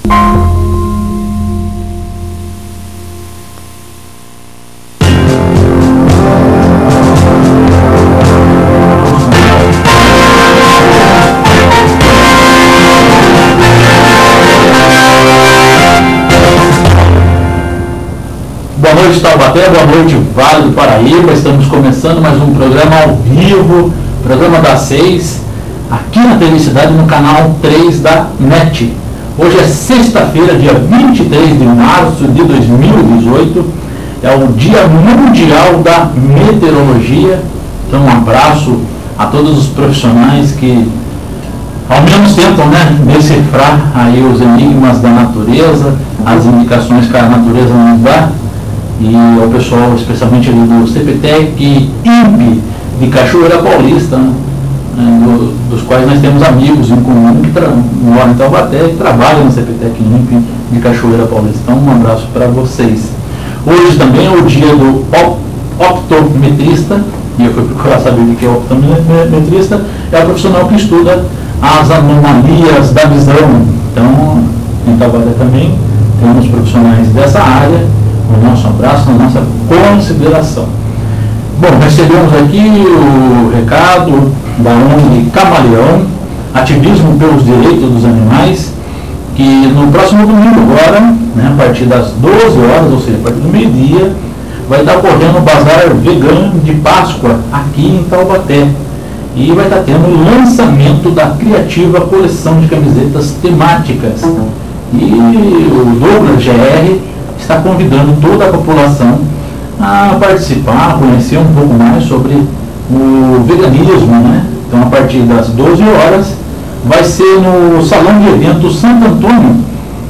Boa noite, Taubaté, boa noite, Vale do Paraíba. Estamos começando mais um programa ao vivo, programa das 6, aqui na TV Cidade, no canal 3 da NET. Hoje é sexta-feira, dia 23 de março de 2018, é o Dia Mundial da Meteorologia. Então, um abraço a todos os profissionais que, ao menos, tentam, decifrar aí os enigmas da natureza, as indicações que a natureza nos dá. E ao pessoal, especialmente ali do CPTEC INPE de Cachoeira Paulista, dos quais nós temos amigos em comum que moram em Taubaté e trabalham no CPTEC INPE de Cachoeira Paulista. Então, um abraço para vocês. Hoje também é o dia do optometrista, e eu fui procurar saber o que é optometrista. É o profissional que estuda as anomalias da visão. Então, em Taubaté também temos profissionais dessa área. O nosso abraço, a nossa consideração. Bom, recebemos aqui o recado da ONG Camaleão, Ativismo pelos Direitos dos Animais, que no próximo domingo agora, a partir das 12 horas, ou seja, a partir do meio-dia, vai estar ocorrendo o Bazar Vegano de Páscoa aqui em Taubaté. E vai estar tendo o lançamento da criativa coleção de camisetas temáticas. E o Douglas GR está convidando toda a população a participar, a conhecer um pouco mais sobre o veganismo, Então, a partir das 12 horas, vai ser no Salão de Eventos Santo Antônio,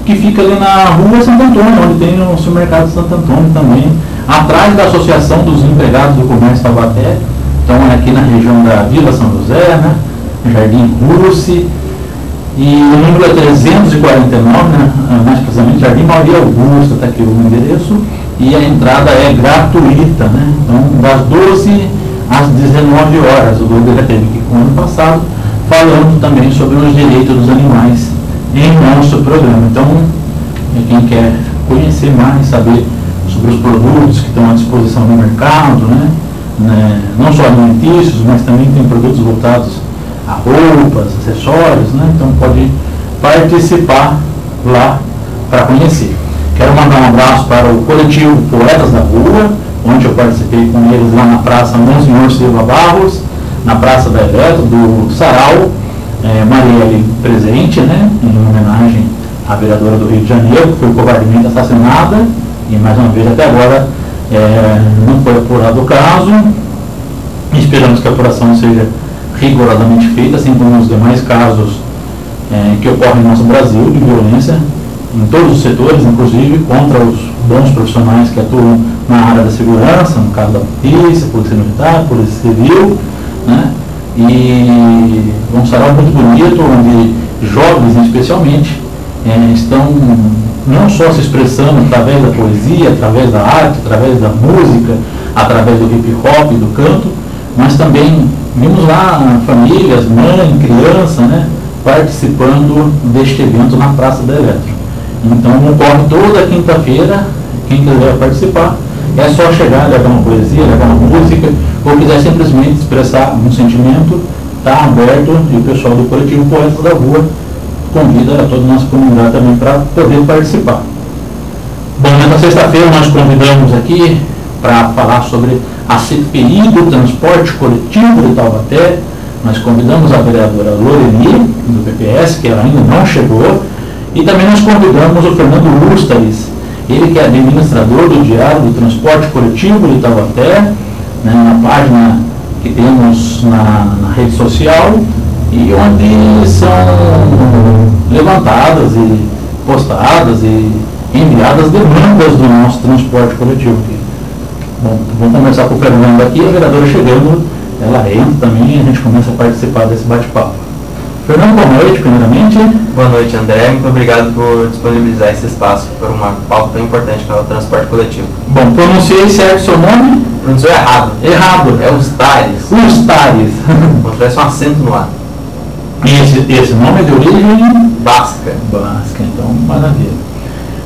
que fica ali na Rua Santo Antônio, onde tem o supermercado Santo Antônio também, atrás da Associação dos Empregados do Comércio Taubaté. Então, é aqui na região da Vila São José, Jardim Russi. E o número é 349, mais precisamente, Jardim Maria Augusta, está aqui o endereço, e a entrada é gratuita, Então, das 12 às 19 horas, o Douglas já teve aqui com o ano passado, falando também sobre os direitos dos animais em nosso programa. Então, quem quer conhecer mais, saber sobre os produtos que estão à disposição no mercado, não só alimentícios, mas também tem produtos voltados a roupas, acessórios, Então pode participar lá para conhecer. Quero mandar um abraço para o coletivo Poetas da Rua, onde eu participei com eles lá na Praça Monsenhor Silva Barros, na Praça da Eletro, do Sarau, Marielle presente, em homenagem à vereadora do Rio de Janeiro, que foi covardemente assassinada, e mais uma vez até agora não foi apurado o caso. Esperamos que a apuração seja rigorosamente feita, assim como os demais casos que ocorrem no nosso Brasil de violência, em todos os setores, inclusive contra os bons profissionais que atuam na área da segurança, no caso da polícia militar, polícia civil, E um sarau muito bonito, onde jovens especialmente estão não só se expressando através da poesia, através da arte, através da música, através do hip hop, do canto, mas também vimos lá famílias, mãe, criança, participando deste evento na Praça da Eletro. Então, ocorre toda quinta-feira. Quem quiser participar, é só chegar, levar uma poesia, levar uma música, ou quiser simplesmente expressar um sentimento, está aberto, e o pessoal do coletivo Poetas da Rua convida a toda a nossa comunidade também para poder participar. Bom, nesta sexta-feira nós convidamos aqui para falar sobre a CPI do transporte coletivo de Taubaté. Nós convidamos a vereadora Loreni, do PPS, que ela ainda não chegou, e também nós convidamos o Fernando Lustares, ele que é administrador do Diário do Transporte Coletivo de Taubaté, na página que temos na rede social, e onde são levantadas e postadas e enviadas demandas do nosso transporte coletivo. Bom, vamos conversar com o Fernando aqui, a vereadora chegando, ela entra também e a gente começa a participar desse bate-papo. Fernando, boa noite, primeiramente. Boa noite, André. Muito obrigado por disponibilizar esse espaço para uma pauta tão importante que é o transporte coletivo. Bom, pronunciei certo seu nome? Pronunciou errado. Errado. É Ustares. Ustares. Acontece um acento no ar. E esse nome é de origem? Basca. Basca, então Maravilha.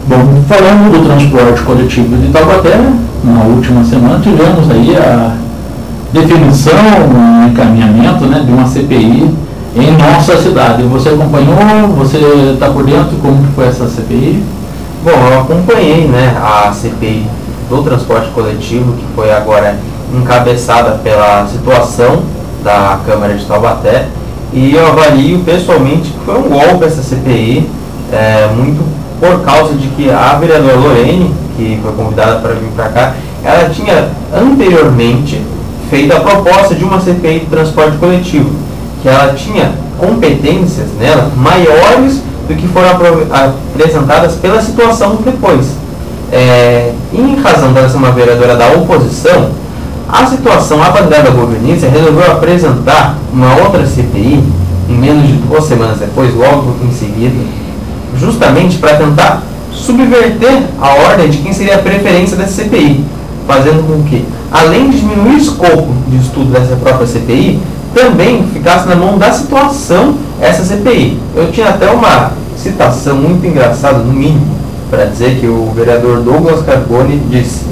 Bom, falando do transporte coletivo de Taubaté, na última semana tivemos aí a definição, um encaminhamento, né, de uma CPI em nossa cidade. Você acompanhou? Você está por dentro? Como que foi essa CPI? Bom, eu acompanhei, né, a CPI do transporte coletivo, que foi agora encabeçada pela situação da Câmara de Taubaté, e eu avalio pessoalmente que foi um golpe essa CPI, muito por causa de que a vereadora Lorene, que foi convidada para vir para cá, ela tinha anteriormente feito a proposta de uma CPI de transporte coletivo, que ela tinha competências nela maiores do que foram apresentadas pela situação depois. Em razão dela ser uma vereadora da oposição, a situação, a bancada governista resolveu apresentar uma outra CPI em menos de 2 semanas depois, logo em seguida, justamente para tentar subverter a ordem de quem seria a preferência dessa CPI, fazendo com que, além de diminuir o escopo de estudo dessa própria CPI, também ficasse na mão da situação essa CPI. Eu tinha até uma citação muito engraçada, no mínimo, para dizer que o vereador Douglas Carboni disse: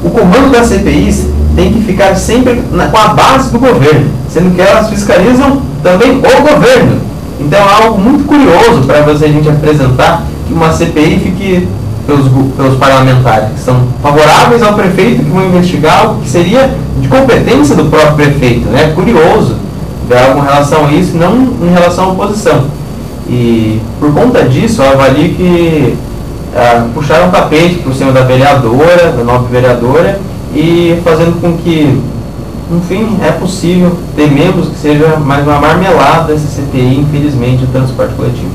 o comando das CPIs tem que ficar sempre com a base do governo, sendo que elas fiscalizam também o governo. Então é algo muito curioso para a gente apresentar que uma CPI fique pelos parlamentares que são favoráveis ao prefeito, que vão investigar algo que seria de competência do próprio prefeito. É curioso ver algo em relação a isso, não em relação à oposição. E por conta disso, eu avalio que puxaram o tapete por cima da vereadora, da nova vereadora, e fazendo com que, enfim, é possível ter membros que seja mais uma marmelada dessa CPI, infelizmente, do transporte coletivo.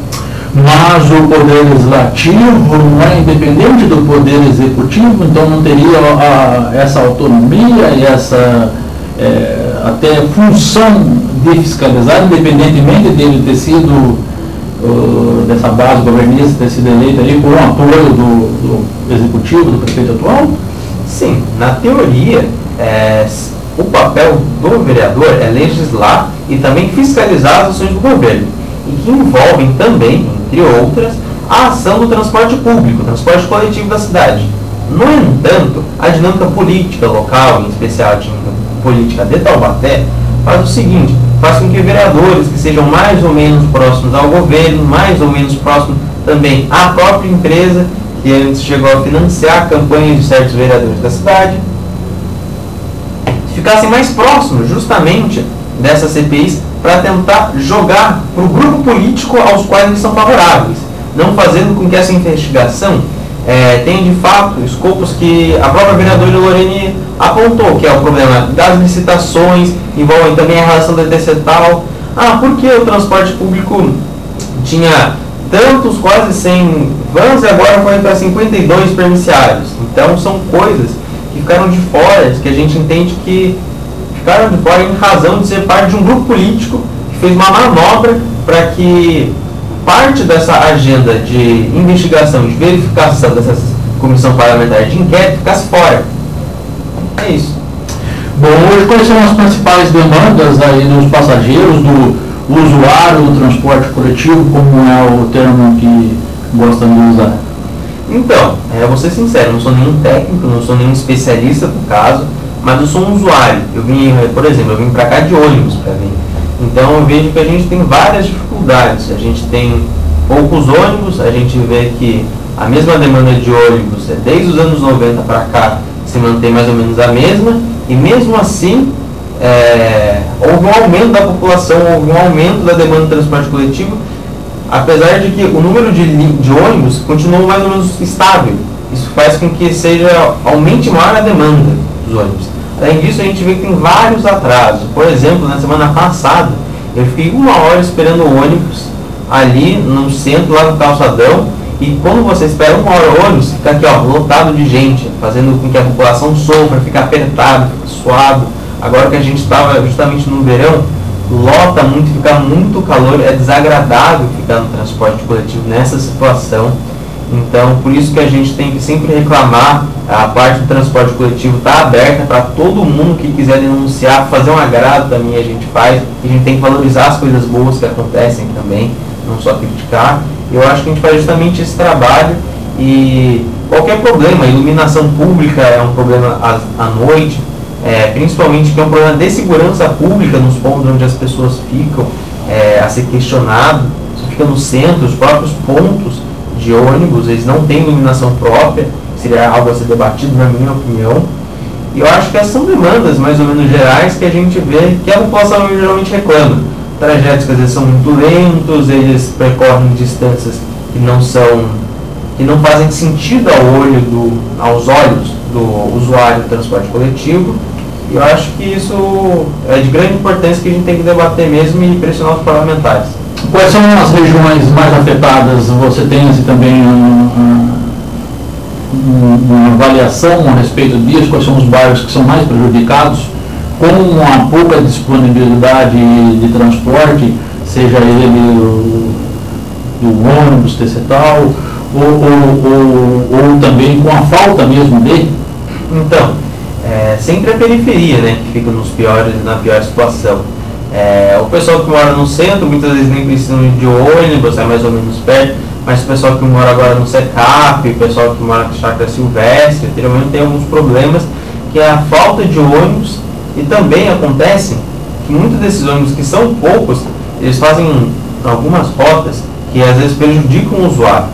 Mas o Poder Legislativo não é independente do Poder Executivo, então não teria essa autonomia e essa até função de fiscalizar, independentemente dele ter sido, dessa base governista, ter sido eleito ali por um apoio do Executivo, do prefeito atual? Sim, na teoria, o papel do vereador é legislar e também fiscalizar as ações do governo, e que envolvem também, entre outras, a ação do transporte público, transporte coletivo da cidade. No entanto, a dinâmica política local, em especial a dinâmica política de Taubaté, faz o seguinte: faz com que vereadores que sejam mais ou menos próximos ao governo, mais ou menos próximos também à própria empresa, que antes chegou a financiar a campanha de certos vereadores da cidade, ficassem mais próximos justamente dessas CPIs para tentar jogar para o grupo político aos quais eles são favoráveis, não fazendo com que essa investigação tenha de fato escopos que a própria vereadora Lorene apontou, que é o problema das licitações, envolvem também a relação da decetal. Por que o transporte público tinha tantos, quase 100 vans e agora foi para 52 permiciários? Então são coisas que ficaram de fora, que a gente entende que ficaram de fora em razão de ser parte de um grupo político que fez uma manobra para que parte dessa agenda de investigação, de verificação dessa comissão parlamentar de inquérito ficasse fora. É isso. Bom, hoje quais são as principais demandas aí dos passageiros, do usuário do transporte coletivo, como é o termo que gostam de usar? Então, eu vou ser sincero, não sou nenhum técnico, não sou nenhum especialista no caso, mas eu sou um usuário. Eu vim, por exemplo, eu vim para cá de ônibus para vir. Então eu vejo que a gente tem várias dificuldades. A gente tem poucos ônibus, a gente vê que a mesma demanda de ônibus desde os anos 90 para cá se mantém mais ou menos a mesma, e mesmo assim houve um aumento da população, houve um aumento da demanda do transporte coletivo, apesar de que o número de ônibus continua mais ou menos estável. Isso faz com que aumente maior a demanda dos ônibus. Além disso, a gente vê que tem vários atrasos. Por exemplo, na semana passada, eu fiquei 1 hora esperando o ônibus ali no centro, lá no calçadão, e quando você espera 1 hora o ônibus, fica aqui lotado de gente, fazendo com que a população sofra, fica apertado, fica suado. Agora que a gente estava justamente no verão, lota muito, fica muito calor, é desagradável ficar no transporte coletivo nessa situação. Então, por isso que a gente tem que sempre reclamar, a parte do transporte coletivo está aberta para todo mundo que quiser denunciar, fazer um agrado também a gente faz, e a gente tem que valorizar as coisas boas que acontecem também. não só criticar. Eu acho que a gente faz justamente esse trabalho e qualquer problema, iluminação pública é um problema à noite, principalmente que é um problema de segurança pública nos pontos onde as pessoas ficam a ser questionado. Você fica no centro, os próprios pontos de ônibus, eles não têm iluminação própria, seria algo a ser debatido na minha opinião. E eu acho que essas são demandas mais ou menos gerais que a gente vê que a população geralmente reclama. Trajetos que às vezes são muito lentos, eles percorrem distâncias que não fazem sentido aos olhos do usuário do transporte coletivo. E eu acho que isso é de grande importância que a gente tem que debater mesmo e pressionar os parlamentares. Quais são as regiões mais afetadas? Você tem assim, também uma avaliação a respeito disso? Quais são os bairros que são mais prejudicados com a pouca disponibilidade de transporte, seja ele do ônibus, TCTAL, ou também com a falta mesmo dele? Então, sempre a periferia, né, que fica na pior situação. O pessoal que mora no centro muitas vezes nem precisam de ônibus, é mais ou menos perto, mas o pessoal que mora agora no SECAP, o pessoal que mora na Chácara Silvestre, geralmente tem alguns problemas, que é a falta de ônibus. E também acontece que muitos desses ônibus, que são poucos, eles fazem algumas rotas que às vezes prejudicam o usuário.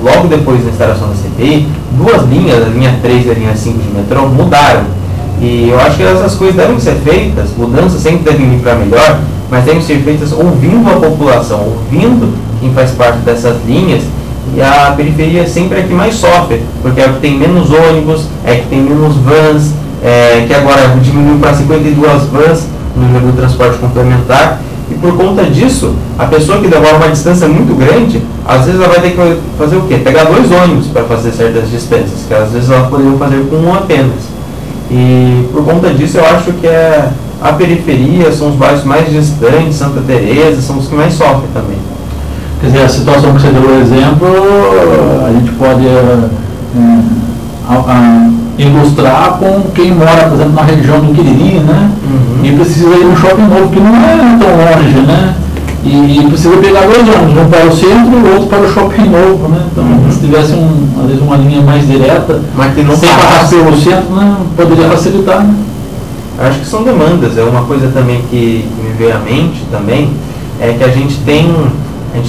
Logo depois da instalação da CPI, 2 linhas, a linha 3 e a linha 5 de metrô, mudaram. E eu acho que essas coisas devem ser feitas, mudanças sempre devem vir para melhor, mas devem ser feitas ouvindo a população, ouvindo quem faz parte dessas linhas. E a periferia sempre é a que mais sofre, porque é a que tem menos ônibus, é a que tem menos vans, que agora diminuiu para 52 vans no número do transporte complementar. E por conta disso, a pessoa que demora uma distância muito grande, às vezes ela vai ter que fazer o quê? Pegar 2 ônibus para fazer certas distâncias, que às vezes ela poderia fazer com um apenas. E por conta disso eu acho que a periferia são os bairros mais distantes, Santa Teresa, são os que mais sofrem também. Quer dizer, a situação que você deu o exemplo, a gente pode ilustrar com quem mora, por exemplo, na região do Quiriri, né? E precisa ir no shopping novo, que não é tão longe, né? E precisa pegar 2 ônibus, um para o centro e o outro para o shopping novo, né? Então, se tivesse às vezes uma linha mais direta, mas que não sem passar pelo centro, né? Poderia facilitar, né? Acho que são demandas. Uma coisa também que me veio à mente também é que a gente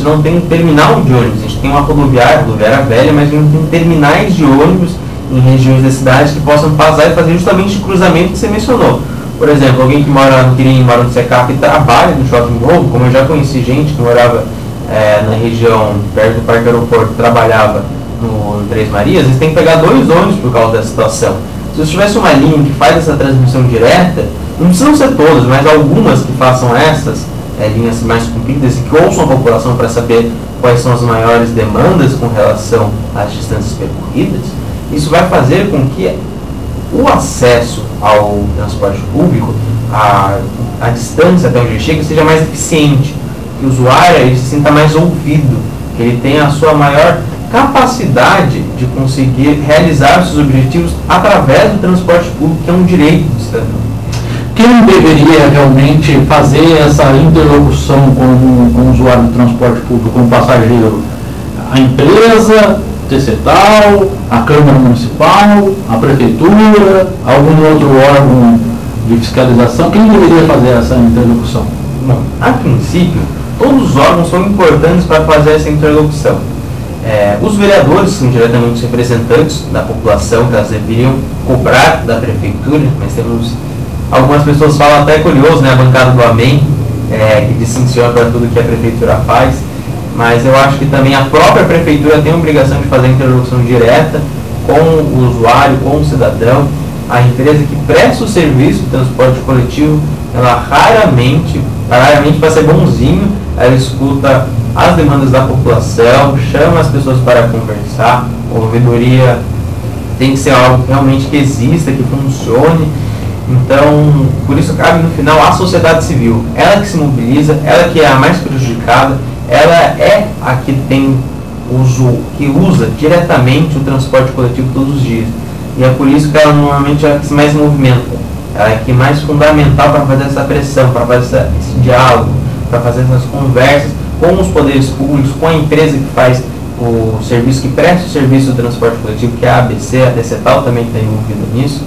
não tem um terminal de ônibus, a gente tem uma rodoviária velha, mas a gente não tem terminais de ônibus em regiões da cidade que possam passar e fazer justamente o cruzamento que você mencionou. Por exemplo, alguém que mora no Quirim, mora no SECAP e trabalha no Shopping Novo, como eu já conheci gente que morava na região perto do Parque Aeroporto, trabalhava no Três Marias, eles têm que pegar 2 ônibus por causa dessa situação. Se você tivesse uma linha que faz essa transmissão direta, não precisam ser todas, mas algumas que façam essas linhas mais compridas e que ouçam a população para saber quais são as maiores demandas com relação às distâncias percorridas, isso vai fazer com que o acesso ao transporte público, a distância até onde ele chega, seja mais eficiente, que o usuário ele se sinta mais ouvido, que ele tenha a sua maior capacidade de conseguir realizar os seus objetivos através do transporte público, que é um direito do cidadão. Quem deveria realmente fazer essa interlocução com o usuário do transporte público, com o passageiro? A empresa, TCTAL, a Câmara Municipal, a Prefeitura, algum outro órgão de fiscalização? Quem deveria fazer essa interlocução? Bom, a princípio, todos os órgãos são importantes para fazer essa interlocução. Os vereadores são diretamente os representantes da população, que elas deveriam cobrar da Prefeitura, mas temos algumas pessoas falam até curioso, né, a bancada do Amém, que distanciona para tudo que a Prefeitura faz, mas eu acho que também a própria Prefeitura tem a obrigação de fazer a interlocução direta com o usuário, com o cidadão. A empresa que presta o serviço de transporte coletivo, ela raramente, para ser bonzinho, ela escuta as demandas da população, chama as pessoas para conversar. A ouvidoria tem que ser algo realmente que exista, que funcione. Então, por isso cabe no final à sociedade civil. Ela que se mobiliza, ela que é a mais prejudicada, ela é a que que usa diretamente o transporte coletivo todos os dias. E é por isso que ela normalmente é a que se mais movimenta. Ela é a que é mais fundamental para fazer essa pressão, para fazer esse diálogo, para fazer essas conversas, com os poderes públicos, com a empresa que faz o serviço, que presta o serviço do transporte coletivo, que é a ABC, a TCTAL também está envolvida nisso,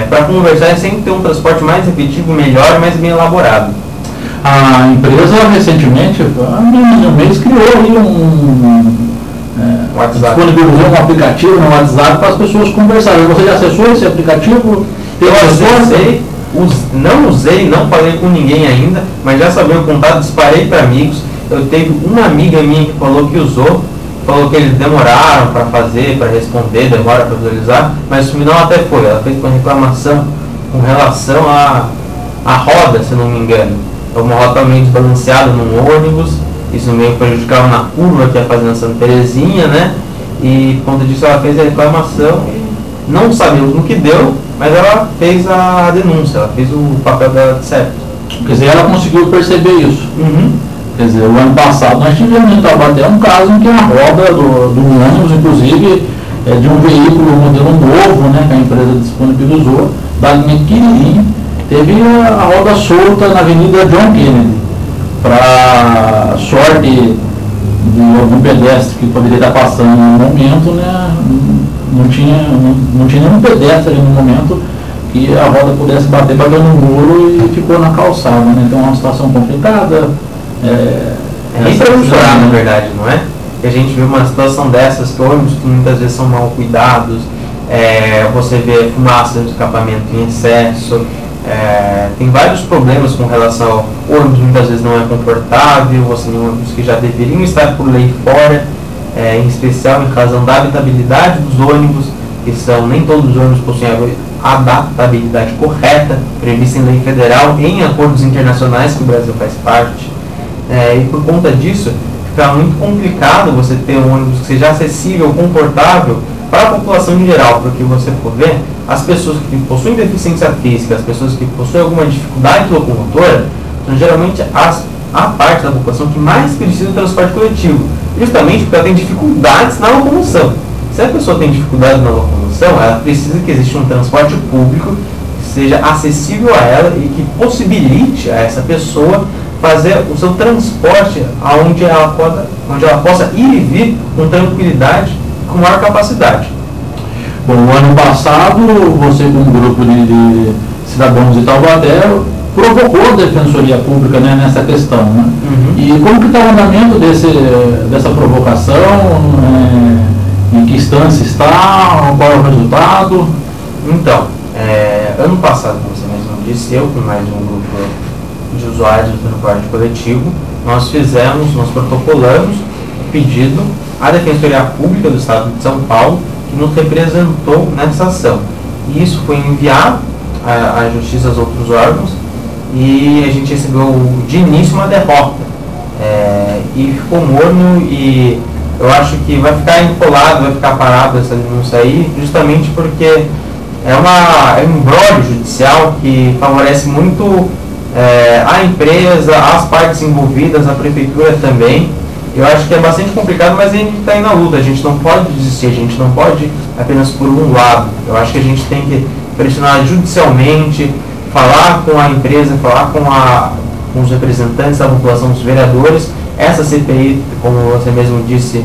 para conversar e sempre ter um transporte mais efetivo, melhor e mais bem elaborado. A empresa recentemente, há menos de um mês, criou aí disponibilizou um aplicativo no WhatsApp para as pessoas conversarem. Você já acessou esse aplicativo? Eu acessei, não usei, não falei com ninguém ainda, mas já sabia o contato, disparei para amigos. Eu teve uma amiga minha que falou que usou, falou que eles demoraram para fazer, para responder, demora para visualizar, mas o final até foi. Ela fez uma reclamação com relação à roda, se não me engano. Uma roda meio desbalanceada num ônibus, isso meio prejudicava na curva que ia fazer na Santa Terezinha, né? E por conta disso ela fez a reclamação e não sabemos no que deu, mas ela fez a denúncia, ela fez o papel dela de certo. Quer dizer, ela conseguiu perceber isso. Uhum. Quer dizer, o ano passado nós tivemos em Taubaté um caso em que a roda do ônibus, inclusive, de um veículo modelo novo, né, que a empresa disponibilizou, da linha Quiririm, teve a roda solta na Avenida John Kennedy. Para sorte de algum pedestre que poderia estar passando no momento, né, não tinha nenhum pedestre no momento que a roda pudesse bater no muro e ficou na calçada, né? Então é uma situação complicada. Nem para chorar, na verdade, não é? Que a gente vê uma situação dessas, que ônibus que muitas vezes são mal cuidados, você vê fumaça no escapamento em excesso, tem vários problemas com relação ao ônibus, muitas vezes não é confortável, você tem ônibus que já deveriam estar por lei fora, em especial em razão da habitabilidade dos ônibus, que nem todos os ônibus possuem a adaptabilidade correta, prevista em lei federal, em acordos internacionais que o Brasil faz parte, e por conta disso fica muito complicado você ter um ônibus que seja acessível, confortável para a população em geral, porque você pode ver, as pessoas que possuem deficiência física, as pessoas que possuem alguma dificuldade locomotora, são geralmente a parte da população que mais precisa do transporte coletivo, justamente porque ela tem dificuldades na locomoção. Se a pessoa tem dificuldade na locomoção, ela precisa que exista um transporte público que seja acessível a ela e que possibilite a essa pessoa fazer o seu transporte onde ela possa ir e vir com tranquilidade, com maior capacidade. Bom, no ano passado, você com um grupo de cidadãos de Taubaté provocou a Defensoria Pública, né, nessa questão, né? Uhum. E como que está o andamento dessa provocação? Em que instância está? Qual é o resultado? Então, ano passado, como você mesmo disse, eu com mais um grupo de usuários do transporte coletivo, nós protocolamos o pedido à Defensoria Pública do Estado de São Paulo, que nos representou nessa ação. E isso foi enviado à Justiça aos outros órgãos e a gente recebeu de início uma derrota. E ficou morno e eu acho que vai ficar enrolado, vai ficar parado essa denúncia aí, justamente porque é um imbróglio judicial que favorece muito a empresa, as partes envolvidas, a prefeitura também. Eu acho que é bastante complicado, mas a gente está indo na luta, a gente não pode desistir, a gente não pode ir apenas por um lado. Eu acho que a gente tem que pressionar judicialmente, falar com a empresa, falar com os representantes da população, os vereadores. Essa CPI, como você mesmo disse,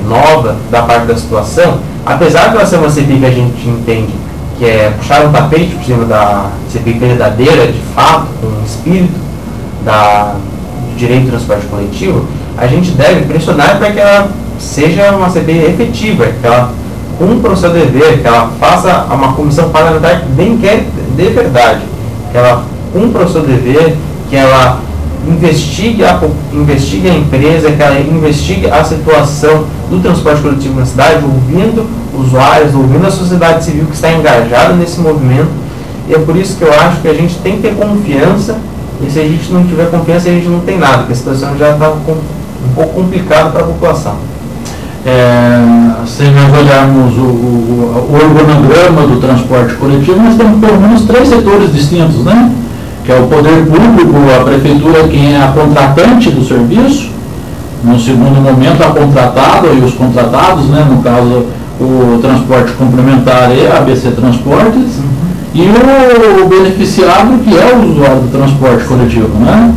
nova da parte da situação, apesar de ela ser uma CPI que a gente entende que é puxar um tapete por cima da CPI verdadeira, de fato, com o espírito do direito do transporte coletivo, a gente deve pressionar para que ela seja uma CPI efetiva, que ela cumpra o seu dever, que ela faça uma comissão parlamentar de verdade, que ela cumpra o seu dever, que ela investigue a empresa, que ela investigue a situação do transporte coletivo na cidade, ouvindo usuários, ouvindo a sociedade civil que está engajada nesse movimento. E é por isso que eu acho que a gente tem que ter confiança, e se a gente não tiver confiança, a gente não tem nada, porque a situação já está um pouco complicada para a população. Se nós olharmos o organograma do transporte coletivo, nós temos pelo menos 3 setores distintos, né? Que é o poder público, a prefeitura, quem é a contratante do serviço, no segundo momento a contratada e os contratados, né? No caso o transporte complementar e a ABC Transportes, e o beneficiado, que é o usuário do transporte coletivo, né?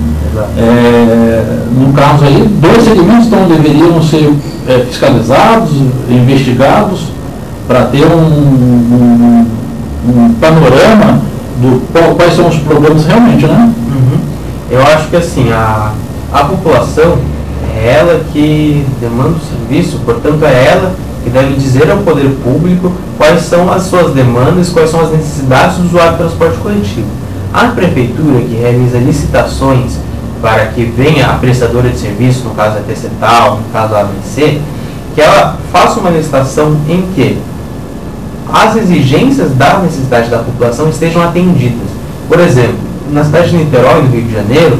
No caso aí, 2 segmentos então deveriam ser fiscalizados, investigados, para ter um panorama do quais são os problemas realmente, né? Uhum. Eu acho que assim, a população é ela que demanda o serviço, portanto é ela que deve dizer ao poder público quais são as suas demandas, quais são as necessidades do usuário do transporte coletivo. A prefeitura, que realiza licitações para que venha a prestadora de serviço, no caso a TCTAL, no caso a ABC, que ela faça uma licitação em que as exigências da necessidade da população estejam atendidas. Por exemplo, na cidade de Niterói, no Rio de Janeiro,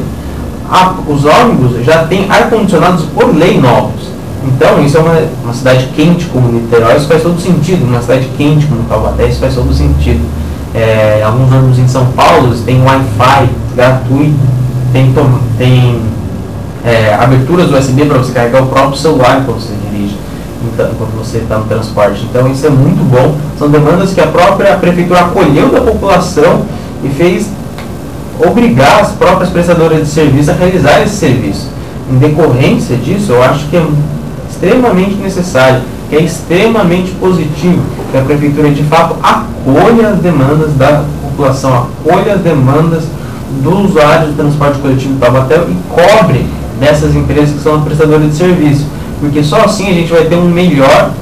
os ônibus já têm ar-condicionados por lei novos. Então, isso é uma cidade quente como Niterói, isso faz todo sentido. Uma cidade quente como Taubaté, isso faz todo sentido. Alguns ônibus em São Paulo têm Wi-Fi gratuito, tem aberturas USB para você carregar o próprio celular enquanto você dirige, enquanto você está no transporte. Então, isso é muito bom. São demandas que a própria prefeitura acolheu da população e fez obrigar as próprias prestadoras de serviço a realizar esse serviço. Em decorrência disso, eu acho que é extremamente necessário, que é extremamente positivo que a prefeitura de fato acolha as demandas da população, acolha as demandas dos usuários do transporte coletivo Taubaté e cobre dessas empresas que são as prestadoras de serviço, porque só assim a gente vai ter um melhor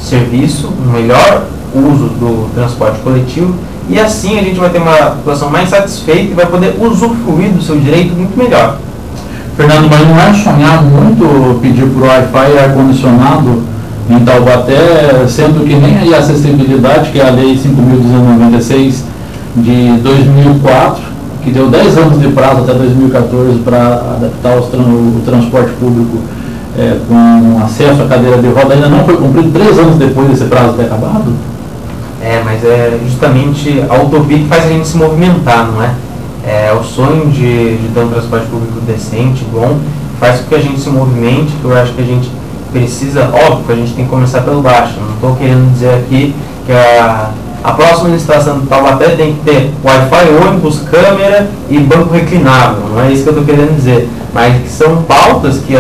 serviço, um melhor uso do transporte coletivo, e assim a gente vai ter uma população mais satisfeita e vai poder usufruir do seu direito muito melhor. Fernando, mas não é sonhar muito pedir por Wi-Fi e ar-condicionado em Taubaté, sendo que nem a acessibilidade, que é a Lei 5.296 de 2004, que deu 10 anos de prazo até 2014 para adaptar o transporte público com acesso à cadeira de roda, ainda não foi cumprido 3 anos depois desse prazo ter acabado? Mas é justamente a utopia que faz a gente se movimentar, não é? O sonho de ter um transporte público decente, bom, faz com que a gente se movimente, que eu acho que a gente precisa, óbvio que a gente tem que começar pelo baixo. Não estou querendo dizer aqui que a próxima licitação do Taubaté tem que ter Wi-Fi, ônibus, câmera e banco reclinável, não é isso que eu estou querendo dizer, mas que são pautas que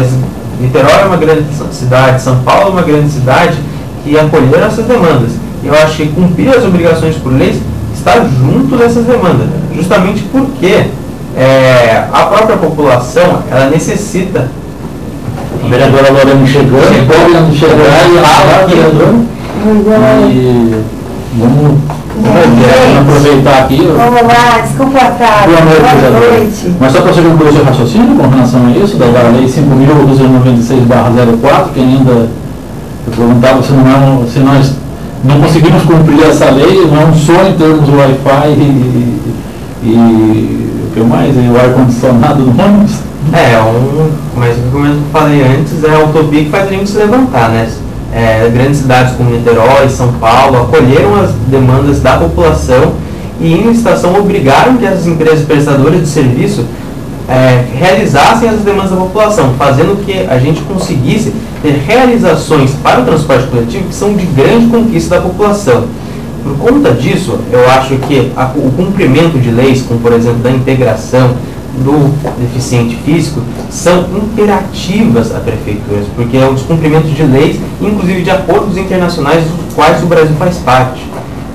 Niterói é uma grande cidade, São Paulo é uma grande cidade, que acolheram essas demandas. Eu acho que cumprir as obrigações por leis está junto dessas demandas, justamente porque a própria população, ela necessita. A vereadora Lorena chegou e vamos aproveitar aqui. Vamos lá, desculpa o atraso. Boa noite. Mas só para você concluir o seu raciocínio com relação a isso, da Lei 5.296/04, que ainda eu perguntava se nós não conseguimos cumprir essa lei, não é um sonho termos o Wi-Fi e o que mais? E o ar-condicionado no ônibus? Mas como eu falei antes, é a utopia que faz a gente se levantar, né? Grandes cidades como Niterói, São Paulo, acolheram as demandas da população e em licitação obrigaram que essas empresas prestadoras de serviço realizassem as demandas da população, fazendo que a gente conseguisse ter realizações para o transporte coletivo que são de grande conquista da população. Por conta disso, eu acho que o cumprimento de leis, como por exemplo da integração do deficiente físico, são imperativas a prefeituras, porque é o descumprimento de leis, inclusive de acordos internacionais dos quais o Brasil faz parte.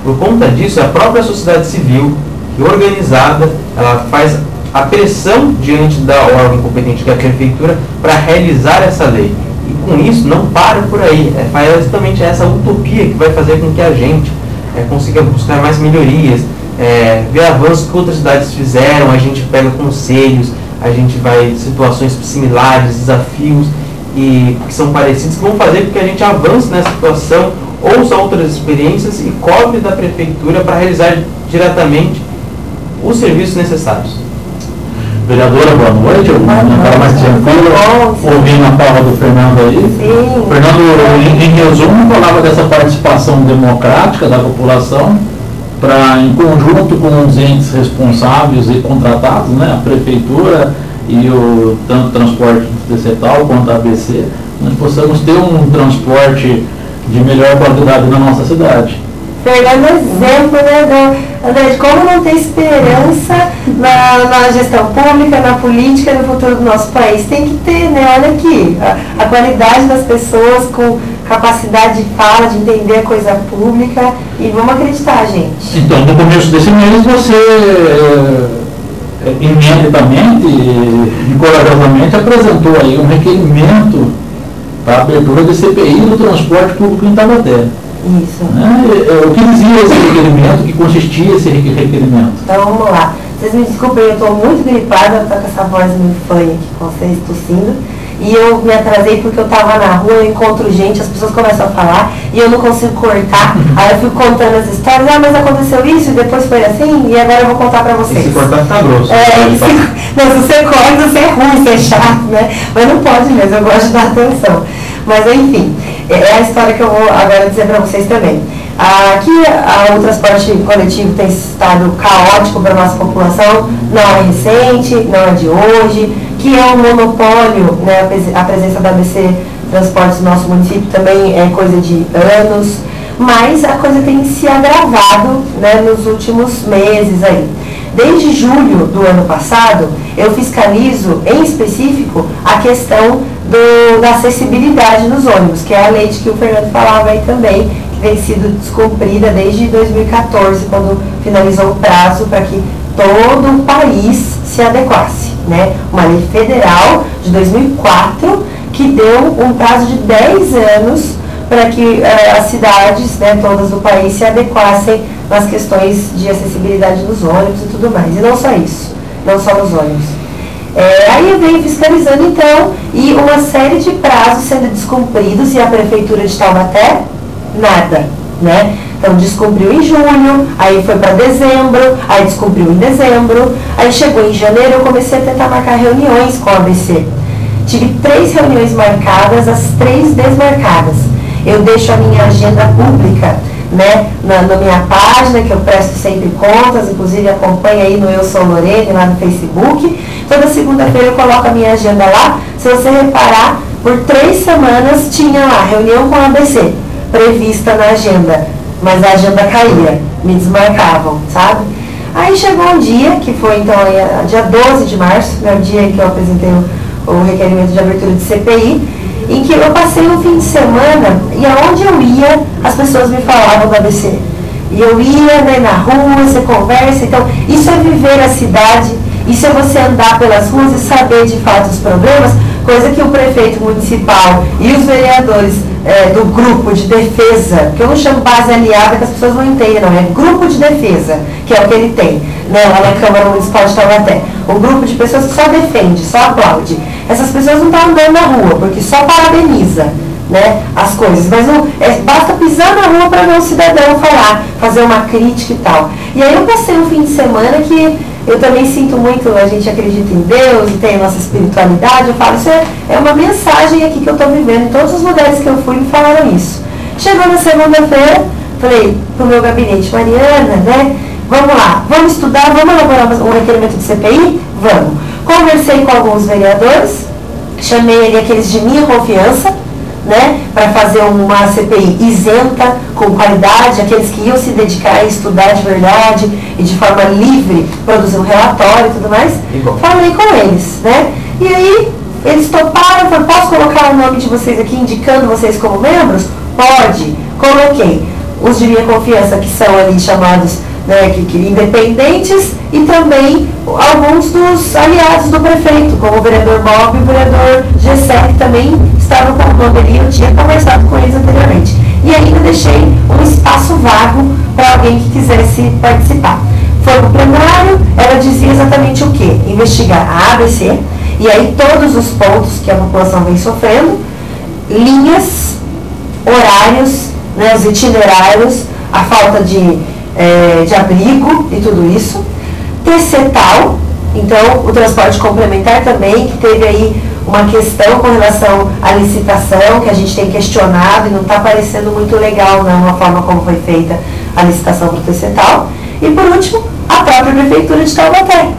Por conta disso, é a própria sociedade civil, que organizada, ela faz a pressão diante da órgão competente, que é a prefeitura, para realizar essa lei. E com isso, não para por aí. É justamente essa utopia que vai fazer com que a gente consiga buscar mais melhorias, ver avanços que outras cidades fizeram, a gente pega conselhos, a gente vai em situações similares, desafios que são parecidos, que vão fazer com que a gente avance nessa situação, ouça outras experiências e cobre da prefeitura para realizar diretamente os serviços necessários. Vereadora, boa noite. Uma cara mais tranquila, ouvindo a fala do Fernando aí. Sim. Fernando, em resumo, falava dessa participação democrática da população para, em conjunto com os entes responsáveis e contratados, né, a prefeitura e tanto o transporte TCTAL quanto a ABC, nós possamos ter um transporte de melhor qualidade na nossa cidade. Pegando exemplo, né, André, de como não ter esperança na gestão pública, na política, no futuro do nosso país. Tem que ter, né? Olha aqui, a qualidade das pessoas com capacidade de fala, de entender a coisa pública, e vamos acreditar, gente. Então, no começo desse mês, você imediatamente e corajosamente apresentou aí um requerimento para a abertura de CPI do transporte público em Taubaté. Isso. O que dizia esse requerimento, que consistia esse requerimento? Então vamos lá. Vocês me desculpem, eu estou muito gripada, estou com essa voz meio fanha aqui com vocês, tossindo. E eu me atrasei porque eu estava na rua, eu encontro gente, as pessoas começam a falar e eu não consigo cortar. Aí eu fico contando as histórias, mas aconteceu isso e depois foi assim, e agora eu vou contar para vocês. E se cortar tá grosso. Não, se você corta, você é ruim, você é chato, né? Mas não pode mesmo, eu gosto de dar atenção. Mas enfim, é a história que eu vou agora dizer para vocês também. Aqui o transporte coletivo tem estado caótico para a nossa população, não é recente, não é de hoje, que é um monopólio, né, a presença da ABC Transportes no nosso município também é coisa de anos, mas a coisa tem se agravado, né, nos últimos meses aí. Desde julho do ano passado, eu fiscalizo, em específico, a questão da acessibilidade nos ônibus, que é a lei de que o Fernando falava aí também, que vem sido descumprida desde 2014, quando finalizou o prazo para que todo o país se adequasse, né? Uma lei federal de 2004 que deu um prazo de 10 anos para que as cidades, né, todas do país se adequassem nas questões de acessibilidade nos ônibus e tudo mais. E não só isso, não só nos ônibus. Aí eu venho fiscalizando então, e uma série de prazos sendo descumpridos, e a Prefeitura de Taubaté, nada, né? Então descumpriu em julho, aí foi para dezembro, aí descumpriu em dezembro, aí chegou em janeiro, eu comecei a tentar marcar reuniões com a ABC. Tive 3 reuniões marcadas, as 3 desmarcadas. Eu deixo a minha agenda pública, né, na minha página, que eu presto sempre contas, inclusive acompanha aí no Eu Sou Lorene, lá no Facebook. Toda segunda-feira eu coloco a minha agenda lá. Se você reparar, por 3 semanas tinha lá reunião com a ABC prevista na agenda, mas a agenda caía, me desmarcavam, sabe? Aí chegou um dia, que foi então dia 12 de março, né, o dia em que eu apresentei o requerimento de abertura de CPI, em que eu passei um fim de semana e aonde eu ia, as pessoas me falavam da ABC. E eu ia, né, na rua, você conversa, então isso é viver a cidade, isso é você andar pelas ruas e saber de fato os problemas, coisa que o prefeito municipal e os vereadores do grupo de defesa, que eu não chamo base aliada, que as pessoas não entendem, não, é grupo de defesa, que é o que ele tem, né, lá na Câmara Municipal de Taubaté. Um grupo de pessoas que só defende, só aplaude. Essas pessoas não estão andando na rua, porque só parabeniza, né, as coisas, mas não, basta pisar na rua para ver um cidadão falar, fazer uma crítica e tal. E aí eu passei um fim de semana que eu também sinto muito, a gente acredita em Deus e tem a nossa espiritualidade, eu falo, isso é uma mensagem aqui que eu estou vivendo, em todos os lugares que eu fui me falaram isso. Chegou na segunda-feira, falei pro meu gabinete, Mariana, né, vamos lá, vamos estudar, vamos elaborar um requerimento de CPI? Vamos. Conversei com alguns vereadores, chamei ali aqueles de minha confiança, né, para fazer uma CPI isenta, com qualidade, aqueles que iam se dedicar a estudar de verdade e de forma livre, produzir um relatório e tudo mais. Falei com eles, né, e aí eles toparam, falaram, posso colocar o nome de vocês aqui, indicando vocês como membros? Pode. Coloquei os de minha confiança, que são ali chamados, né, que independentes, e também alguns dos aliados do prefeito, como o vereador Bob e o vereador Gessé, que também estavam com o nome ali, eu tinha conversado com eles anteriormente. E ainda deixei um espaço vago para alguém que quisesse participar. Foi para o plenário, ela dizia exatamente o quê? Investigar a ABC, e aí todos os pontos que a população vem sofrendo, linhas, horários, né, os itinerários, a falta de abrigo e tudo isso. Tercetal, então o transporte complementar também, que teve aí uma questão com relação à licitação, que a gente tem questionado e não está parecendo muito legal, não, a forma como foi feita a licitação para o tercetal. E por último, a própria Prefeitura de Taubaté,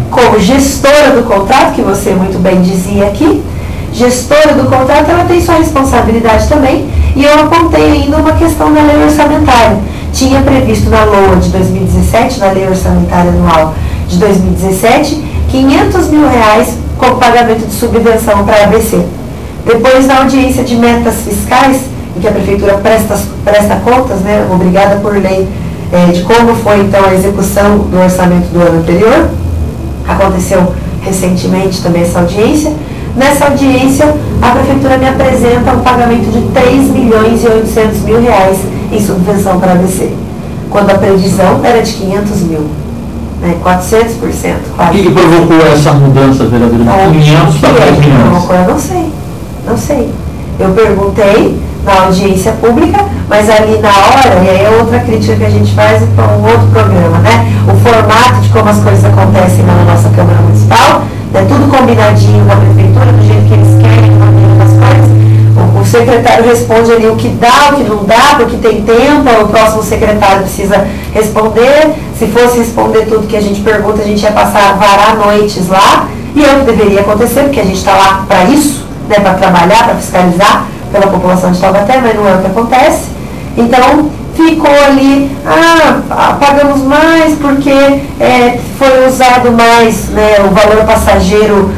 como gestora do contrato, que você muito bem dizia aqui, gestora do contrato, ela tem sua responsabilidade também, e eu apontei ainda uma questão da lei orçamentária, tinha previsto na LOA de 2017, na Lei Orçamentária Anual de 2017, R$500 mil como pagamento de subvenção para a ABC. Depois, na audiência de metas fiscais, em que a Prefeitura presta contas, né, obrigada por lei, de como foi então a execução do orçamento do ano anterior, aconteceu recentemente também essa audiência. Nessa audiência, a Prefeitura me apresenta um pagamento de R$3.800.000 em subvenção para a ABC, quando a previsão era de R$500 mil, né, 400%. O que provocou essa mudança, vereadora? 500 para 3 milhões? Eu não sei. Eu perguntei na audiência pública, mas ali na hora, e aí é outra crítica que a gente faz para um outro programa, né? O formato de como as coisas acontecem na nossa Câmara Municipal, né? Tudo combinadinho com a Prefeitura, do jeito que eles querem, as coisas. O secretário responde ali o que dá, o que não dá, porque tem tempo, o próximo secretário precisa responder. Se fosse responder tudo que a gente pergunta, a gente ia varar noites lá, e é o que deveria acontecer, porque a gente está lá para isso, né? Para trabalhar, para fiscalizar pela população de Taubaté, mas não é o que acontece. Então, ficou ali, pagamos mais porque foi usado mais, né, o valor passageiro,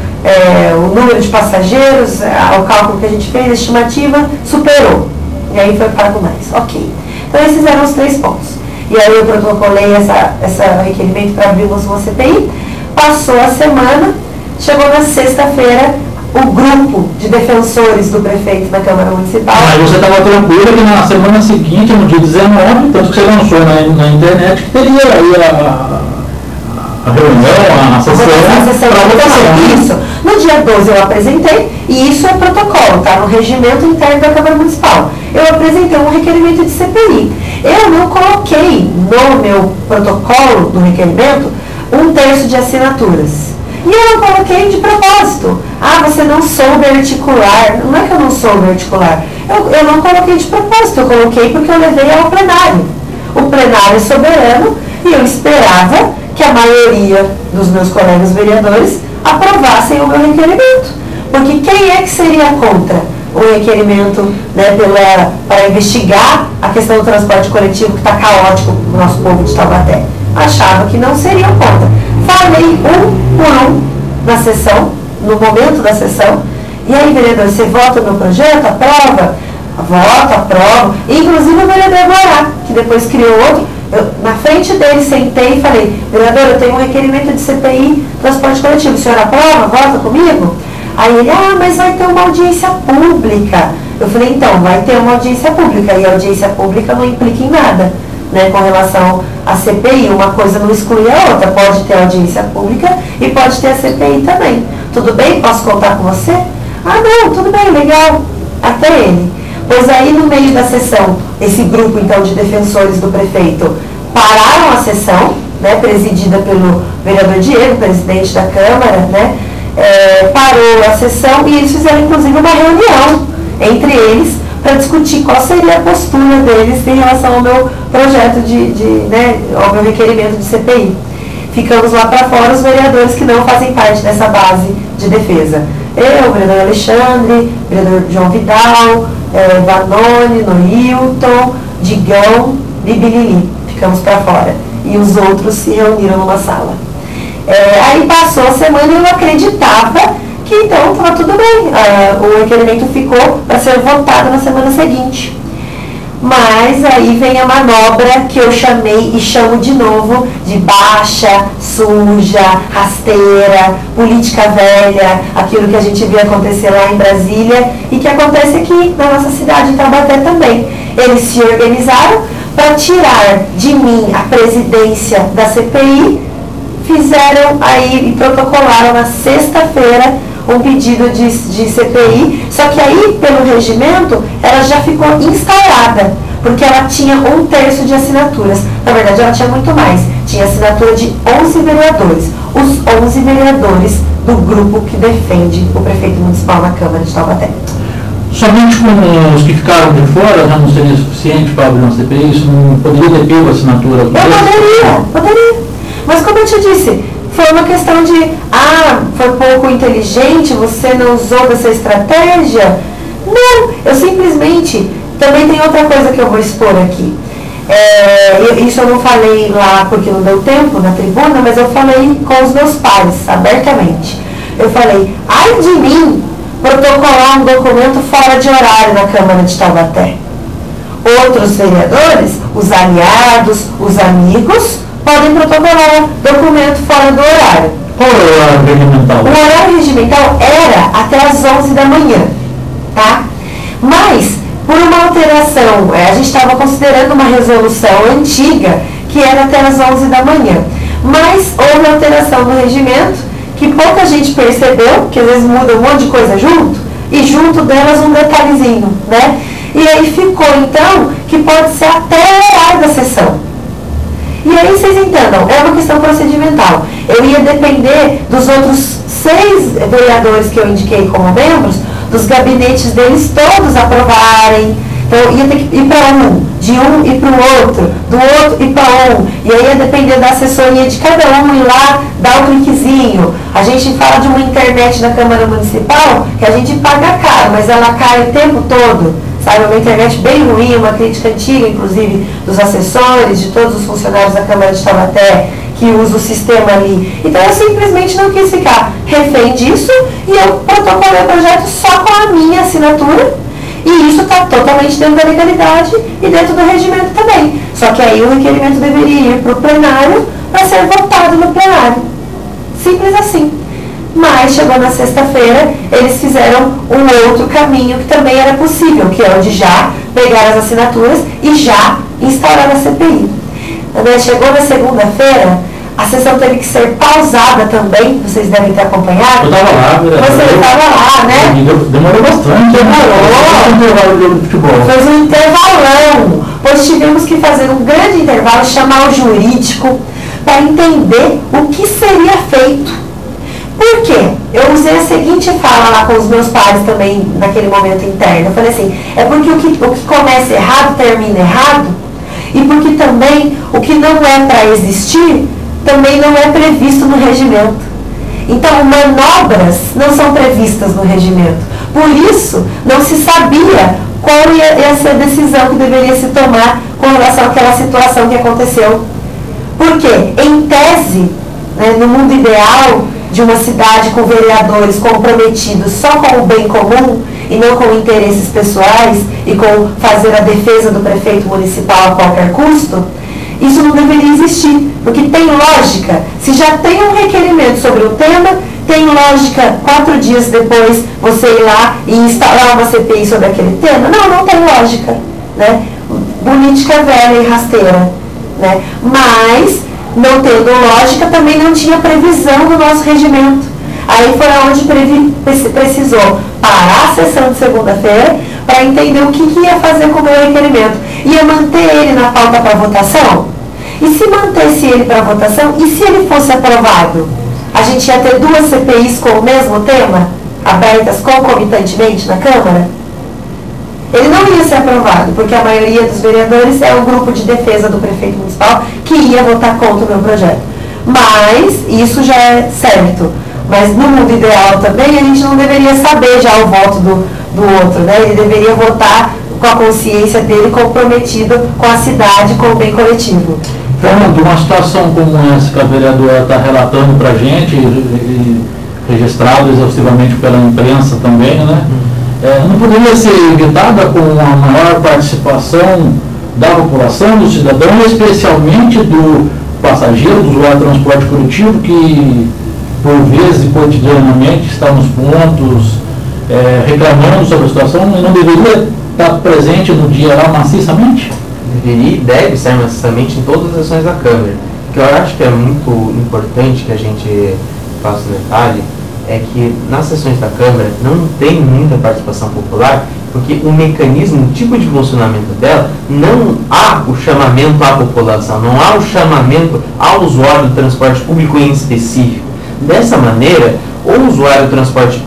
o número de passageiros, o cálculo que a gente fez, a estimativa, superou. E aí foi pago mais. Ok. Então, esses eram os 3 pontos. E aí eu protocolei essa requerimento para abrirmos uma CPI. Passou a semana, chegou na sexta-feira, o grupo de defensores do prefeito da Câmara Municipal. Mas você estava tranquila que na semana seguinte, no dia 19, tanto que você lançou na internet, que teria aí a reunião, a sessão para votação. Isso. No dia 12 eu apresentei, e isso é protocolo, está no regimento interno da Câmara Municipal. Eu apresentei um requerimento de CPI. Eu não coloquei no meu protocolo do requerimento 1/3 de assinaturas. E eu não coloquei de propósito. Você não soube articular. Não é que eu não soube articular. Eu não coloquei de propósito. Eu coloquei porque eu levei ao plenário. O plenário é soberano e eu esperava que a maioria dos meus colegas vereadores aprovassem o meu requerimento. Porque quem é que seria contra o requerimento, né, para investigar a questão do transporte coletivo que está caótico no nosso povo de Taubaté? Achava que não seriam contra. Falei um por um na sessão, no momento da sessão. E aí, vereador, você vota no projeto? Aprova? Voto, aprovo. Inclusive o vereador Guará, que depois criou outro. Eu, na frente dele, sentei e falei: vereador, eu tenho um requerimento de CPI, transporte coletivo. O senhor aprova? Vota comigo? Aí ele: mas vai ter uma audiência pública. Eu falei: então, vai ter uma audiência pública. E a audiência pública não implica em nada, né, com relação à CPI. Uma coisa não exclui a outra. Pode ter audiência pública e pode ter a CPI também. Tudo bem? Posso contar com você? Não, tudo bem, legal. Até ele. Pois aí, no meio da sessão, esse grupo, então, de defensores do prefeito pararam a sessão, né, presidida pelo vereador Diego, presidente da Câmara, né, parou a sessão e eles fizeram, inclusive, uma reunião entre eles para discutir qual seria a postura deles em relação ao meu projeto ao meu requerimento de CPI. Ficamos lá para fora os vereadores que não fazem parte dessa base de defesa. Eu, o vereador Alexandre, o vereador João Vidal, Vanoni, Noilton, Digão e Bilili. Ficamos para fora. E os outros se reuniram numa sala. Aí passou a semana e eu acreditava que então estava tudo bem. O requerimento ficou para ser votado na semana seguinte. Mas aí vem a manobra que eu chamei e chamo de novo de baixa, suja, rasteira, política velha, aquilo que a gente viu acontecer lá em Brasília e que acontece aqui na nossa cidade, em Taubaté também. Eles se organizaram para tirar de mim a presidência da CPI, fizeram aí e protocolaram na sexta-feira um pedido de CPI, só que aí, pelo regimento, ela já ficou instaurada, porque ela tinha 1/3 de assinaturas. Na verdade, ela tinha muito mais. Tinha assinatura de 11 vereadores. Os 11 vereadores do grupo que defende o prefeito municipal na Câmara de Taubaté. Somente com os que ficaram de fora já não seria suficiente para abrir uma CPI? Isso não poderia ter pego a assinatura? Eu poderia. Mas como eu te disse, foi uma questão de, foi pouco inteligente, você não usou dessa estratégia? Não, eu simplesmente, também tem outra coisa que eu vou expor aqui. isso eu não falei lá porque não deu tempo na tribuna, mas eu falei com os meus pais, abertamente. Eu falei, ai de mim, protocolar um documento fora de horário na Câmara de Taubaté. Outros vereadores, os aliados, os amigos, podem protocolar documento fora do horário. Qual é o horário regimental? O horário regimental era até as 11 da manhã, tá? Mas, por uma alteração, a gente estava considerando uma resolução antiga, que era até as 11 da manhã. Mas houve alteração no regimento, que pouca gente percebeu, que às vezes muda um monte de coisa junto, e junto delas um detalhezinho, né? E aí ficou, então, que pode ser até o horário da sessão. E aí vocês entendam, é uma questão procedimental. Eu ia depender dos outros 6 vereadores que eu indiquei como membros, dos gabinetes deles todos aprovarem. Então ia ter que ir para de um e para o outro, do outro e para um. E aí ia depender da assessoria de cada um ir lá, dar o cliquezinho. A gente fala de uma internet da Câmara Municipal que a gente paga caro, mas ela cai o tempo todo. Sabe, uma internet bem ruim, uma crítica antiga, inclusive, dos assessores, de todos os funcionários da Câmara de Taubaté, que usa o sistema ali. Então, eu simplesmente não quis ficar refém disso e eu protocolei o projeto só com a minha assinatura. E isso está totalmente dentro da legalidade e dentro do regimento também. Só que aí o requerimento deveria ir para o plenário para ser votado no plenário. Simples assim. Mas chegou na sexta-feira, eles fizeram um outro caminho que também era possível, que é o de já pegar as assinaturas e já instaurar a CPI. Chegou na segunda-feira, a sessão teve que ser pausada também, vocês devem ter acompanhado. Eu estava lá, Você estava lá, né? Demorou bastante. Demorou. Fez um intervalão, pois tivemos que fazer um grande intervalo, chamar o jurídico, para entender o que seria feito. Por quê? Eu usei a seguinte fala lá com os meus pais também, naquele momento interno. Eu falei assim, é porque o que começa errado, termina errado, e porque também o que não é para existir, também não é previsto no regimento. Então, manobras não são previstas no regimento. Por isso, não se sabia qual ia ser a decisão que deveria se tomar com relação àquela situação que aconteceu. Porque, em tese, né, no mundo ideal, de uma cidade com vereadores comprometidos só com o bem comum e não com interesses pessoais e com fazer a defesa do prefeito municipal a qualquer custo, isso não deveria existir, porque tem lógica. Se já tem um requerimento sobre o tema, tem lógica 4 dias depois você ir lá e instalar uma CPI sobre aquele tema? Não tem lógica, né? Política velha e rasteira, né? Mas não tendo lógica, também não tinha previsão no nosso regimento. Aí foi onde precisou parar a sessão de segunda-feira para entender o que ia fazer com o meu requerimento. Ia manter ele na pauta para votação? E se mantesse ele para votação, e se ele fosse aprovado? A gente ia ter 2 CPIs com o mesmo tema, abertas concomitantemente na Câmara? Ele não ia ser aprovado, porque a maioria dos vereadores é o grupo de defesa do prefeito municipal que ia votar contra o meu projeto. Mas isso já é certo. Mas no mundo ideal também, a gente não deveria saber já o voto do outro, né? Ele deveria votar com a consciência dele comprometido com a cidade, com o bem coletivo. Fernando, uma situação como essa que a vereadora está relatando para a gente, e registrado exaustivamente pela imprensa também, né? Não poderia ser evitada com uma maior participação da população, do cidadão, especialmente do passageiro, do usuário de transporte coletivo, que por vezes e cotidianamente está nos pontos reclamando sobre a situação, e não deveria estar presente no dia lá maciçamente? Deveria e deve estar maciçamente em todas as sessões da Câmara. O que eu acho que é muito importante que a gente faça um detalhe é que nas sessões da Câmara não tem muita participação popular, porque o mecanismo, o tipo de funcionamento dela, não há o chamamento à população, não há o chamamento ao usuário do transporte público em específico. Dessa maneira, o usuário do transporte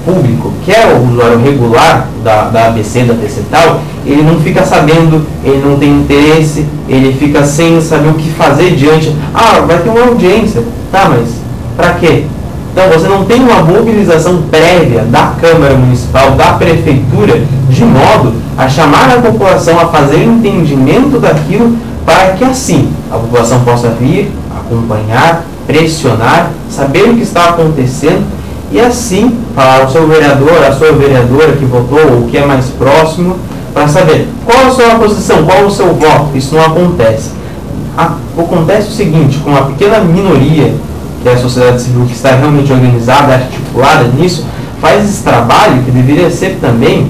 público, que é o usuário regular da ABC, da TCTAL, ele não fica sabendo, ele não tem interesse, ele fica sem saber o que fazer diante. Vai ter uma audiência, tá, mas para quê? Então, você não tem uma mobilização prévia da Câmara Municipal, da Prefeitura, de modo a chamar a população a fazer entendimento daquilo, para que assim a população possa vir, acompanhar, pressionar, saber o que está acontecendo e assim falar ao seu vereador, a sua vereadora que votou, o que é mais próximo, para saber qual a sua posição, qual o seu voto. Isso não acontece. Acontece o seguinte, com uma pequena minoria, que é a sociedade civil, que está realmente organizada, articulada nisso, faz esse trabalho que deveria ser também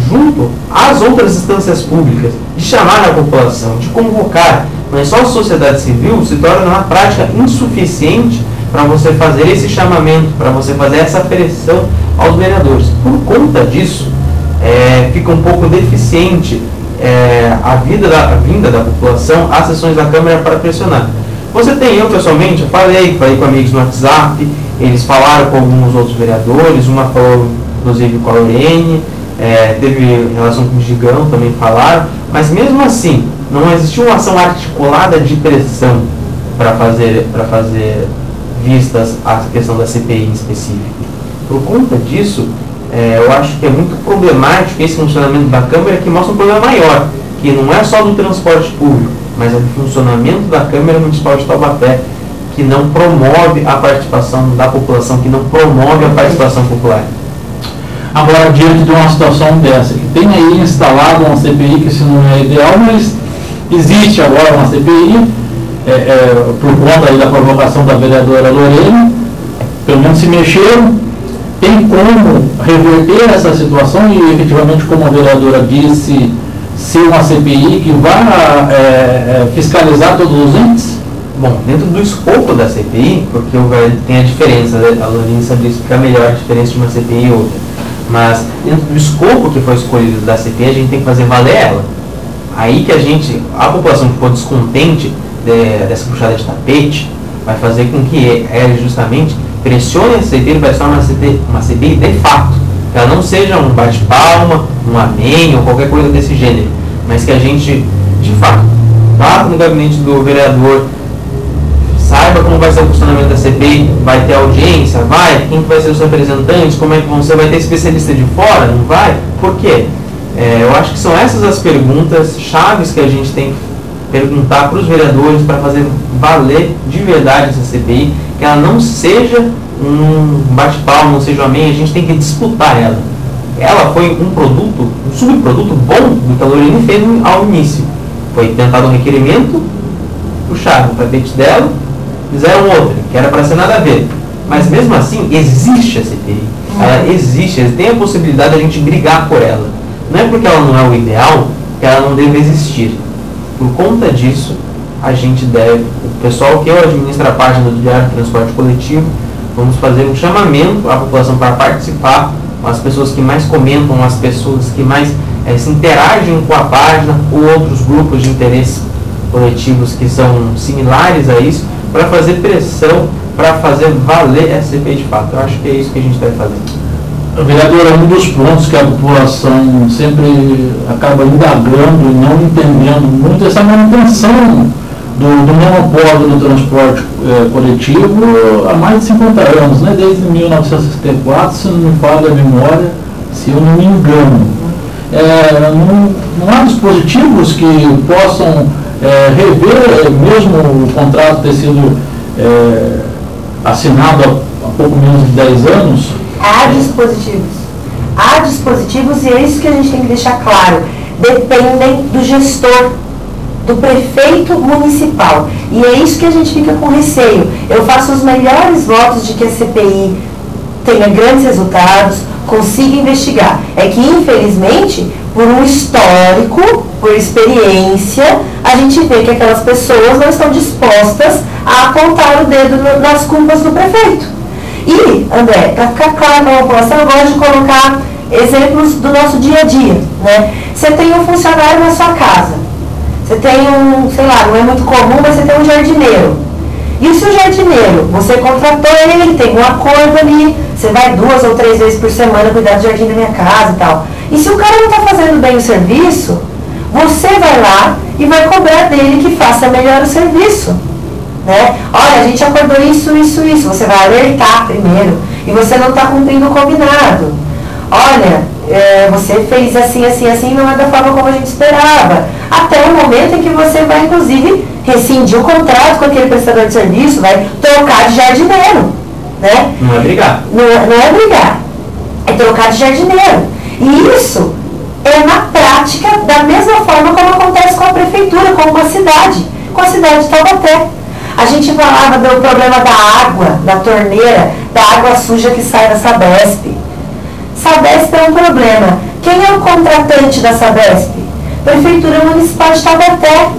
junto às outras instâncias públicas, de chamar a população, de convocar. Mas só a sociedade civil se torna uma prática insuficiente para você fazer esse chamamento, para você fazer essa pressão aos vereadores. Por conta disso, fica um pouco deficiente a vinda da população às sessões da Câmara para pressionar. Você tem, eu pessoalmente, eu falei com amigos no WhatsApp, eles falaram com alguns outros vereadores, uma falou inclusive com a Lorene, teve relação com o Gigão, também falaram, mas mesmo assim, não existiu uma ação articulada de pressão para fazer vistas a questão da CPI em específico. Por conta disso, eu acho que é muito problemático esse funcionamento da Câmara, que mostra um problema maior, que não é só do transporte público, mas é do funcionamento da Câmara Municipal de Taubaté, que não promove a participação da população, que não promove a participação popular. Agora, diante de uma situação dessa, que tem aí instalado uma CPI, que isso não é ideal, mas existe agora uma CPI, por conta aí da provocação da vereadora Lorene, pelo menos se mexeram, tem como reverter essa situação e, efetivamente, como a vereadora disse, ser uma CPI que vai fiscalizar todos os entes? Bom, dentro do escopo da CPI, porque tem a diferença, a Lorene sabe explicar melhor a diferença de uma CPI e outra, mas dentro do escopo que foi escolhido da CPI, a gente tem que fazer valer ela. Aí que a população que for descontente dessa puxada de tapete, vai fazer com que justamente pressione a CPI para ser uma CPI de fato, que ela não seja um bate-palma, um amém ou qualquer coisa desse gênero, mas que a gente, de fato, vá no gabinete do vereador, saiba como vai ser o funcionamento da CPI, vai ter audiência, quem vai ser os representantes, como é que vão ser, vai ter especialista de fora, não vai? Por quê? Eu acho que são essas as perguntas chaves que a gente tem que perguntar para os vereadores para fazer valer de verdade essa CPI, que ela não seja um bate-palma, não seja um amém, a gente tem que disputar ela. Ela foi um subproduto bom do que a Lorene fez ao início. Foi tentado um requerimento, puxaram o tapete dela, fizeram outra, que era para ser nada a ver. Mas mesmo assim, existe a CPI. Ela existe, tem a possibilidade de a gente brigar por ela. Não é porque ela não é o ideal que ela não deve existir. Por conta disso, a gente deve, o pessoal que administra a página do Diário do Transporte Coletivo, vamos fazer um chamamento à população para participar, as pessoas que mais comentam, as pessoas que mais se interagem com a página, ou outros grupos de interesse coletivos que são similares a isso, para fazer pressão, para fazer valer essa CPI de fato. Eu acho que é isso que a gente deve fazer. Vereadora, um dos pontos que a população sempre acaba indagando e não entendendo muito é essa manutenção do monopólio do transporte coletivo há mais de 50 anos, né? Desde 1964, se não me falha a memória, se eu não me engano. Não há dispositivos que possam rever, mesmo o contrato ter sido assinado há pouco menos de 10 anos? Há dispositivos e é isso que a gente tem que deixar claro. Dependem do gestor, do prefeito municipal. E é isso que a gente fica com receio. Eu faço os melhores votos de que a CPI tenha grandes resultados, consiga investigar. É que, infelizmente, por um histórico, por experiência, a gente vê que aquelas pessoas não estão dispostas a apontar o dedo nas culpas do prefeito. E, André, para ficar claro para a população, eu gosto de colocar exemplos do nosso dia a dia, né? Você tem um funcionário na sua casa, você tem sei lá, não é muito comum, mas você tem um jardineiro. E o seu jardineiro, você contratou ele, tem um acordo ali, você vai 2 ou 3 vezes por semana cuidar do jardim da minha casa e tal. E se o cara não está fazendo bem o serviço, você vai lá e vai cobrar dele que faça melhor o serviço. Né? Olha, a gente acordou isso. Você vai alertar primeiro e você não está cumprindo o combinado. Olha, você fez assim, assim, assim, não é da forma como a gente esperava. Até o momento em que você vai, inclusive, rescindir o contrato com aquele prestador de serviço, vai trocar de jardineiro, né? Não é brigar. Não é brigar, é trocar de jardineiro. E isso é na prática da mesma forma como acontece com a prefeitura, com a cidade de Taubaté. A gente falava do problema da água, da torneira, da água suja que sai da Sabesp. Sabesp é um problema. Quem é o contratante da Sabesp? Prefeitura Municipal de Taubaté,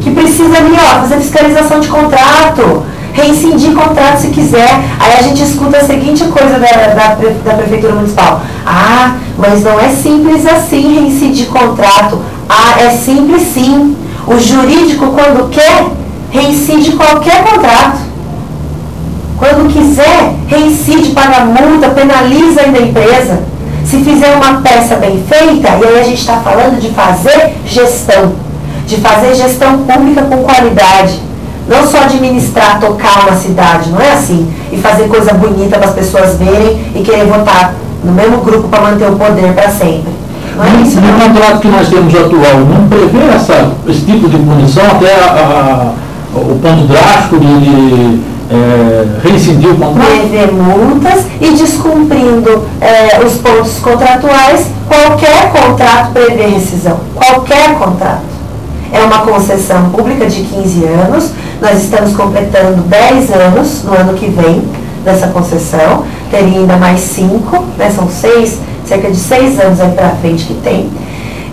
que precisa ali, fazer fiscalização de contrato, rescindir contrato se quiser. Aí a gente escuta a seguinte coisa da Prefeitura Municipal: ah, mas não é simples assim rescindir contrato. Ah, é simples sim. O jurídico, quando quer, reincide qualquer contrato. Quando quiser, reincide, paga multa, penaliza ainda a empresa. Se fizer uma peça bem feita, e aí a gente está falando de fazer gestão pública com qualidade. Não só administrar, tocar uma cidade, não é assim. E fazer coisa bonita para as pessoas verem e querer votar no mesmo grupo para manter o poder para sempre. Não é isso? No contrato que nós temos atual, não prevê esse tipo de punição, até o ponto drástico de reincidir o contrato? Prevê multas e descumprindo os pontos contratuais, qualquer contrato prevê rescisão. Qualquer contrato. É uma concessão pública de 15 anos, nós estamos completando 10 anos no ano que vem dessa concessão, teria ainda mais 5, né, são cerca de 6 anos aí para frente que tem.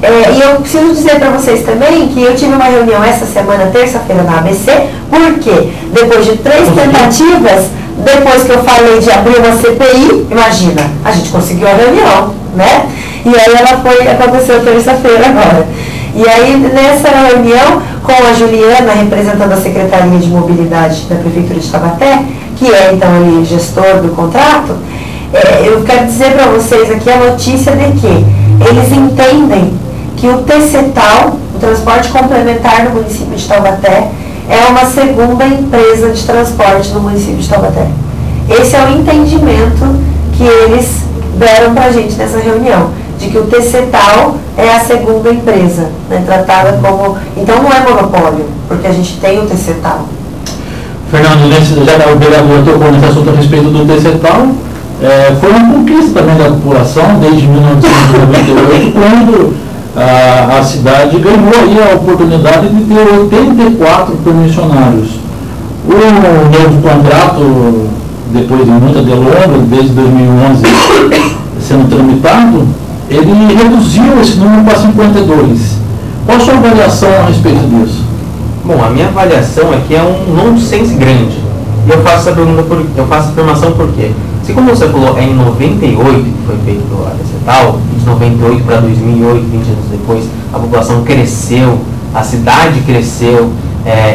E eu preciso dizer para vocês também que eu tive uma reunião essa semana, terça-feira, na ABC, porque depois de 3 tentativas, depois que eu falei de abrir uma CPI, imagina, a gente conseguiu a reunião, né? E aí aconteceu terça-feira agora. E aí, nessa reunião, com a Juliana, representando a Secretaria de Mobilidade da Prefeitura de Taubaté, que é, então, ali, gestor do contrato, eu quero dizer para vocês aqui a notícia de que eles entendem que o TCTAL, o Transporte Complementar no município de Taubaté, é uma segunda empresa de transporte no município de Taubaté. Esse é o entendimento que eles deram para a gente nessa reunião, de que o TCTAL é a segunda empresa, né, tratada como... Então não é monopólio, porque a gente tem o TCTAL. Fernando, já o vereador tocou nesse assunto a respeito do TCTAL, foi uma conquista também da população desde 1998, quando a cidade ganhou aí a oportunidade de ter 84 permissionários. O novo contrato, depois de muita delonga, desde 2011 sendo tramitado, ele reduziu esse número para 52. Qual a sua avaliação a respeito disso? Bom, a minha avaliação é que é um nonsense grande. E eu faço a afirmação por quê? Se, como você falou, é em 98 que foi feito a TCTAL, de 98 para 2008, 20 anos depois, a população cresceu, a cidade cresceu,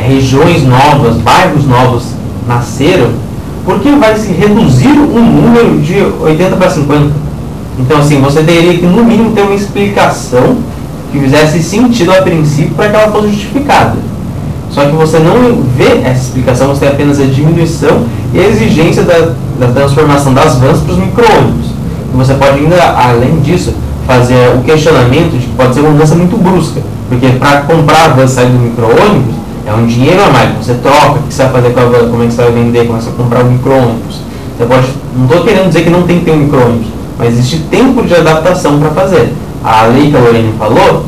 regiões novas, bairros novos nasceram, por que vai se reduzir um número de 80 para 50? Então, assim, você teria que, no mínimo, ter uma explicação que fizesse sentido a princípio para que ela fosse justificada. Só que você não vê essa explicação, você tem apenas a diminuição e a exigência da transformação das vans para os micro-ônibus. E você pode ainda, além disso, fazer o questionamento de que pode ser uma mudança muito brusca, porque para comprar a van e sair do micro-ônibus é um dinheiro a mais. Você troca, o que você vai fazer com a van, como é que você vai vender, como é que você vai comprar o micro-ônibus. Você pode, não estou querendo dizer que não tem que ter um micro-ônibus, mas existe tempo de adaptação para fazer. A lei que a Lorene falou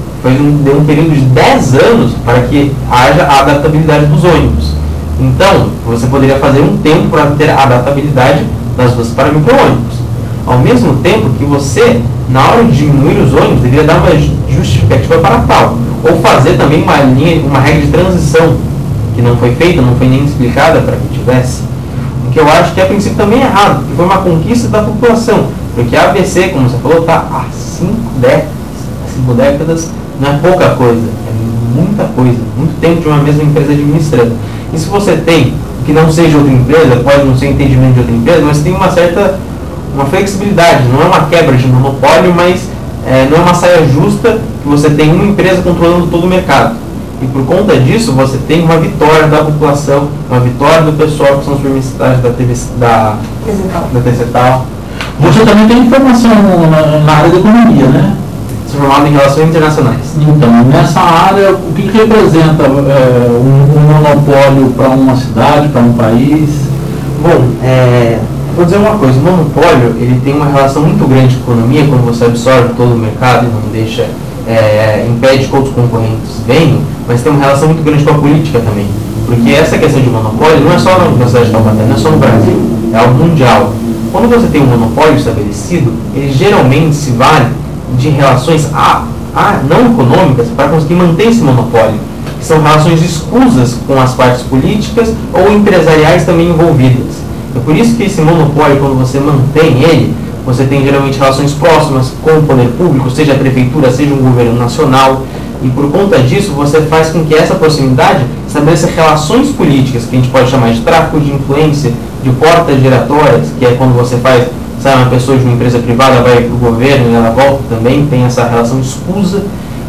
deu um período de 10 anos para que haja a adaptabilidade dos ônibus. Então, você poderia fazer um tempo para ter a adaptabilidade das vans para micro-ônibus. Ao mesmo tempo que você, na hora de diminuir os ônibus, deveria dar uma justificativa para tal. Ou fazer também uma regra de transição, que não foi feita, não foi nem explicada para que tivesse. O que eu acho que a princípio também é errado, porque foi uma conquista da população. Porque a ABC, como você falou, está há 5 décadas, não é pouca coisa, é muita coisa, muito tempo de uma mesma empresa administrando. E se você tem, que não seja outra empresa, pode não ser entendimento de outra empresa, mas tem uma flexibilidade, não é uma quebra de monopólio, mas não é uma saia justa que você tem uma empresa controlando todo o mercado. E por conta disso, você tem uma vitória da população, uma vitória do pessoal que são os permissionários da TCTAL. Você também tem formação na área de economia, né? Sou formado em Relações Internacionais. Então, nessa área, o que representa um monopólio para uma cidade, para um país? Bom, vou dizer uma coisa, o monopólio ele tem uma relação muito grande com a economia, quando você absorve todo o mercado e não deixa, impede que outros concorrentes venham, mas tem uma relação muito grande com a política também. Porque essa questão de monopólio não é só na cidade de Taubaté, não é só no Brasil, é algo mundial. Quando você tem um monopólio estabelecido, ele geralmente se vale de relações não econômicas para conseguir manter esse monopólio, que são relações escusas com as partes políticas ou empresariais também envolvidas. É por isso que esse monopólio, quando você mantém ele, você tem geralmente relações próximas com o poder público, seja a prefeitura, seja um governo nacional, e por conta disso você faz com que essa proximidade estabeleça relações políticas, que a gente pode chamar de tráfico de influência, de portas giratórias, que é quando você faz, sabe, uma pessoa de uma empresa privada vai para o governo e ela volta também, tem essa relação escusa.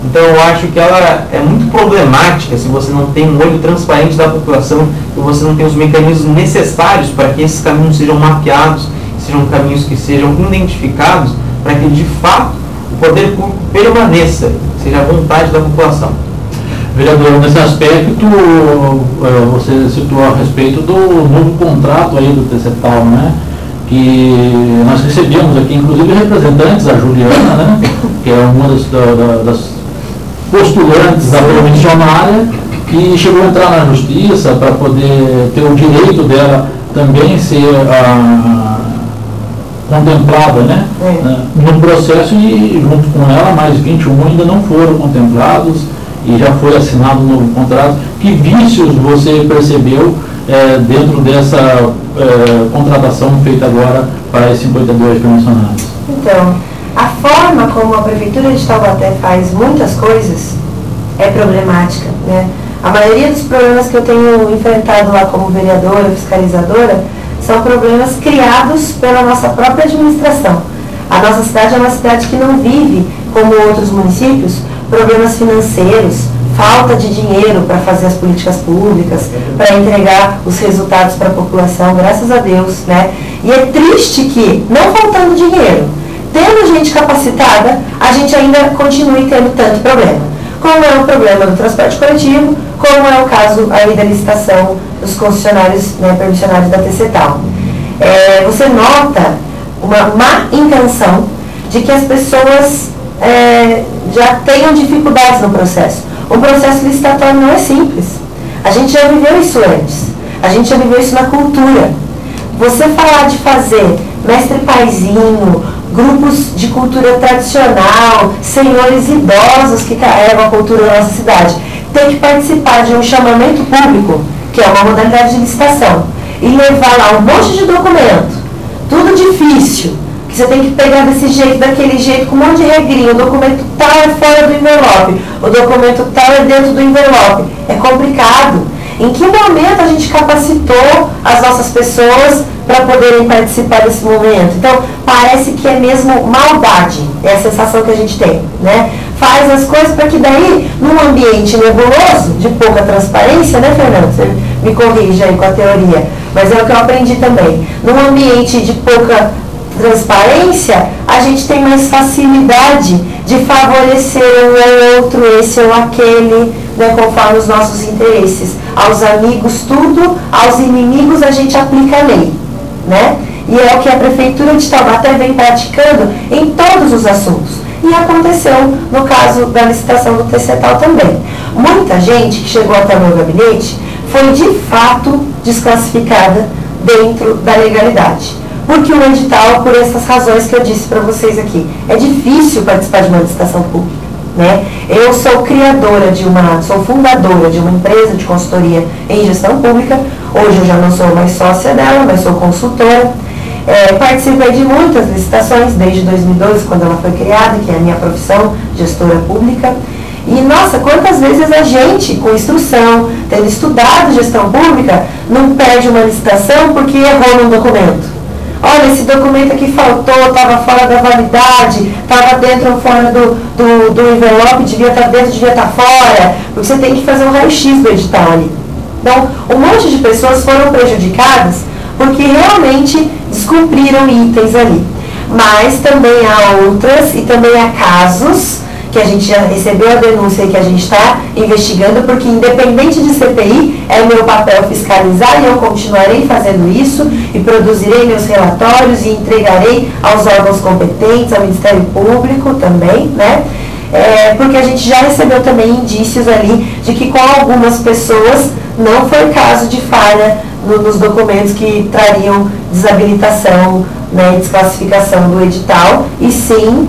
Então eu acho que ela é muito problemática se você não tem um olho transparente da população e você não tem os mecanismos necessários para que esses caminhos sejam mapeados, sejam caminhos que sejam identificados para que de fato o poder público permaneça, seja a vontade da população. Vereador, nesse aspecto, você citou a respeito do novo contrato aí do TCTAL, né? Que nós recebemos aqui, inclusive, representantes, a Juliana, né? Que é uma das postulantes da promissionária, que chegou a entrar na justiça para poder ter o direito dela também ser contemplada, né? No processo, e junto com ela, mais 21 ainda não foram contemplados, e já foi assinado um novo contrato. Que vícios você percebeu dentro dessa contratação feita agora para esses 52 permissionários? Então, a forma como a Prefeitura de Taubaté faz muitas coisas é problemática, né? A maioria dos problemas que eu tenho enfrentado lá como vereadora, fiscalizadora, são problemas criados pela nossa própria administração. A nossa cidade é uma cidade que não vive, como outros municípios, problemas financeiros, falta de dinheiro para fazer as políticas públicas, para entregar os resultados para a população, graças a Deus, né? E é triste que, não faltando dinheiro, tendo gente capacitada, a gente ainda continue tendo tanto problema. Como é o problema do transporte coletivo, como é o caso aí da licitação dos concessionários, né, permissionários da TCTAL. Você nota uma má intenção de que as pessoas já tenham dificuldades no processo. O processo licitatório não é simples. A gente já viveu isso antes. A gente já viveu isso na cultura. Você falar de fazer mestre paizinho, grupos de cultura tradicional, senhores idosos que carregam a cultura da nossa cidade, tem que participar de um chamamento público, que é uma modalidade de licitação, e levar lá um monte de documento, tudo difícil, que você tem que pegar desse jeito, daquele jeito, com um monte de regrinha, o documento tal é fora do envelope, o documento tal é dentro do envelope. É complicado. Em que momento a gente capacitou as nossas pessoas para poderem participar desse momento? Então, parece que é mesmo maldade, é a sensação que a gente tem, né? Faz as coisas para que daí, num ambiente nebuloso, de pouca transparência, né, Fernando? Você me corrige aí com a teoria, mas é o que eu aprendi também. Num ambiente de pouca transparência, a gente tem mais facilidade de favorecer um ou outro, esse ou aquele, né, conforme os nossos interesses. Aos amigos tudo, aos inimigos a gente aplica a lei, né? E é o que a Prefeitura de Taubaté vem praticando em todos os assuntos. E aconteceu no caso da licitação do TCTAL também. Muita gente que chegou até o meu gabinete foi de fato desclassificada dentro da legalidade. Porque o edital, por essas razões que eu disse para vocês aqui, é difícil participar de uma licitação pública, né? Eu sou sou fundadora de uma empresa de consultoria em gestão pública. Hoje eu já não sou mais sócia dela, mas sou consultora. Participei de muitas licitações desde 2012, quando ela foi criada, que é a minha profissão, gestora pública. E, nossa, quantas vezes a gente, com instrução, tendo estudado gestão pública, não perde uma licitação porque errou num documento. Olha, esse documento aqui faltou, estava fora da validade, estava dentro ou fora do envelope, devia estar dentro, devia estar fora, porque você tem que fazer um raio-x do edital ali. Então, um monte de pessoas foram prejudicadas porque realmente descumpriram itens ali. mas também há outras e também há casos que a gente já recebeu a denúncia e que a gente está investigando, porque independente de CPI, é meu papel fiscalizar e eu continuarei fazendo isso e produzirei meus relatórios e entregarei aos órgãos competentes, ao Ministério Público também, né? Porque a gente já recebeu também indícios ali de que com algumas pessoas não foi caso de falha nos documentos que trariam desabilitação, né, e desclassificação do edital, e sim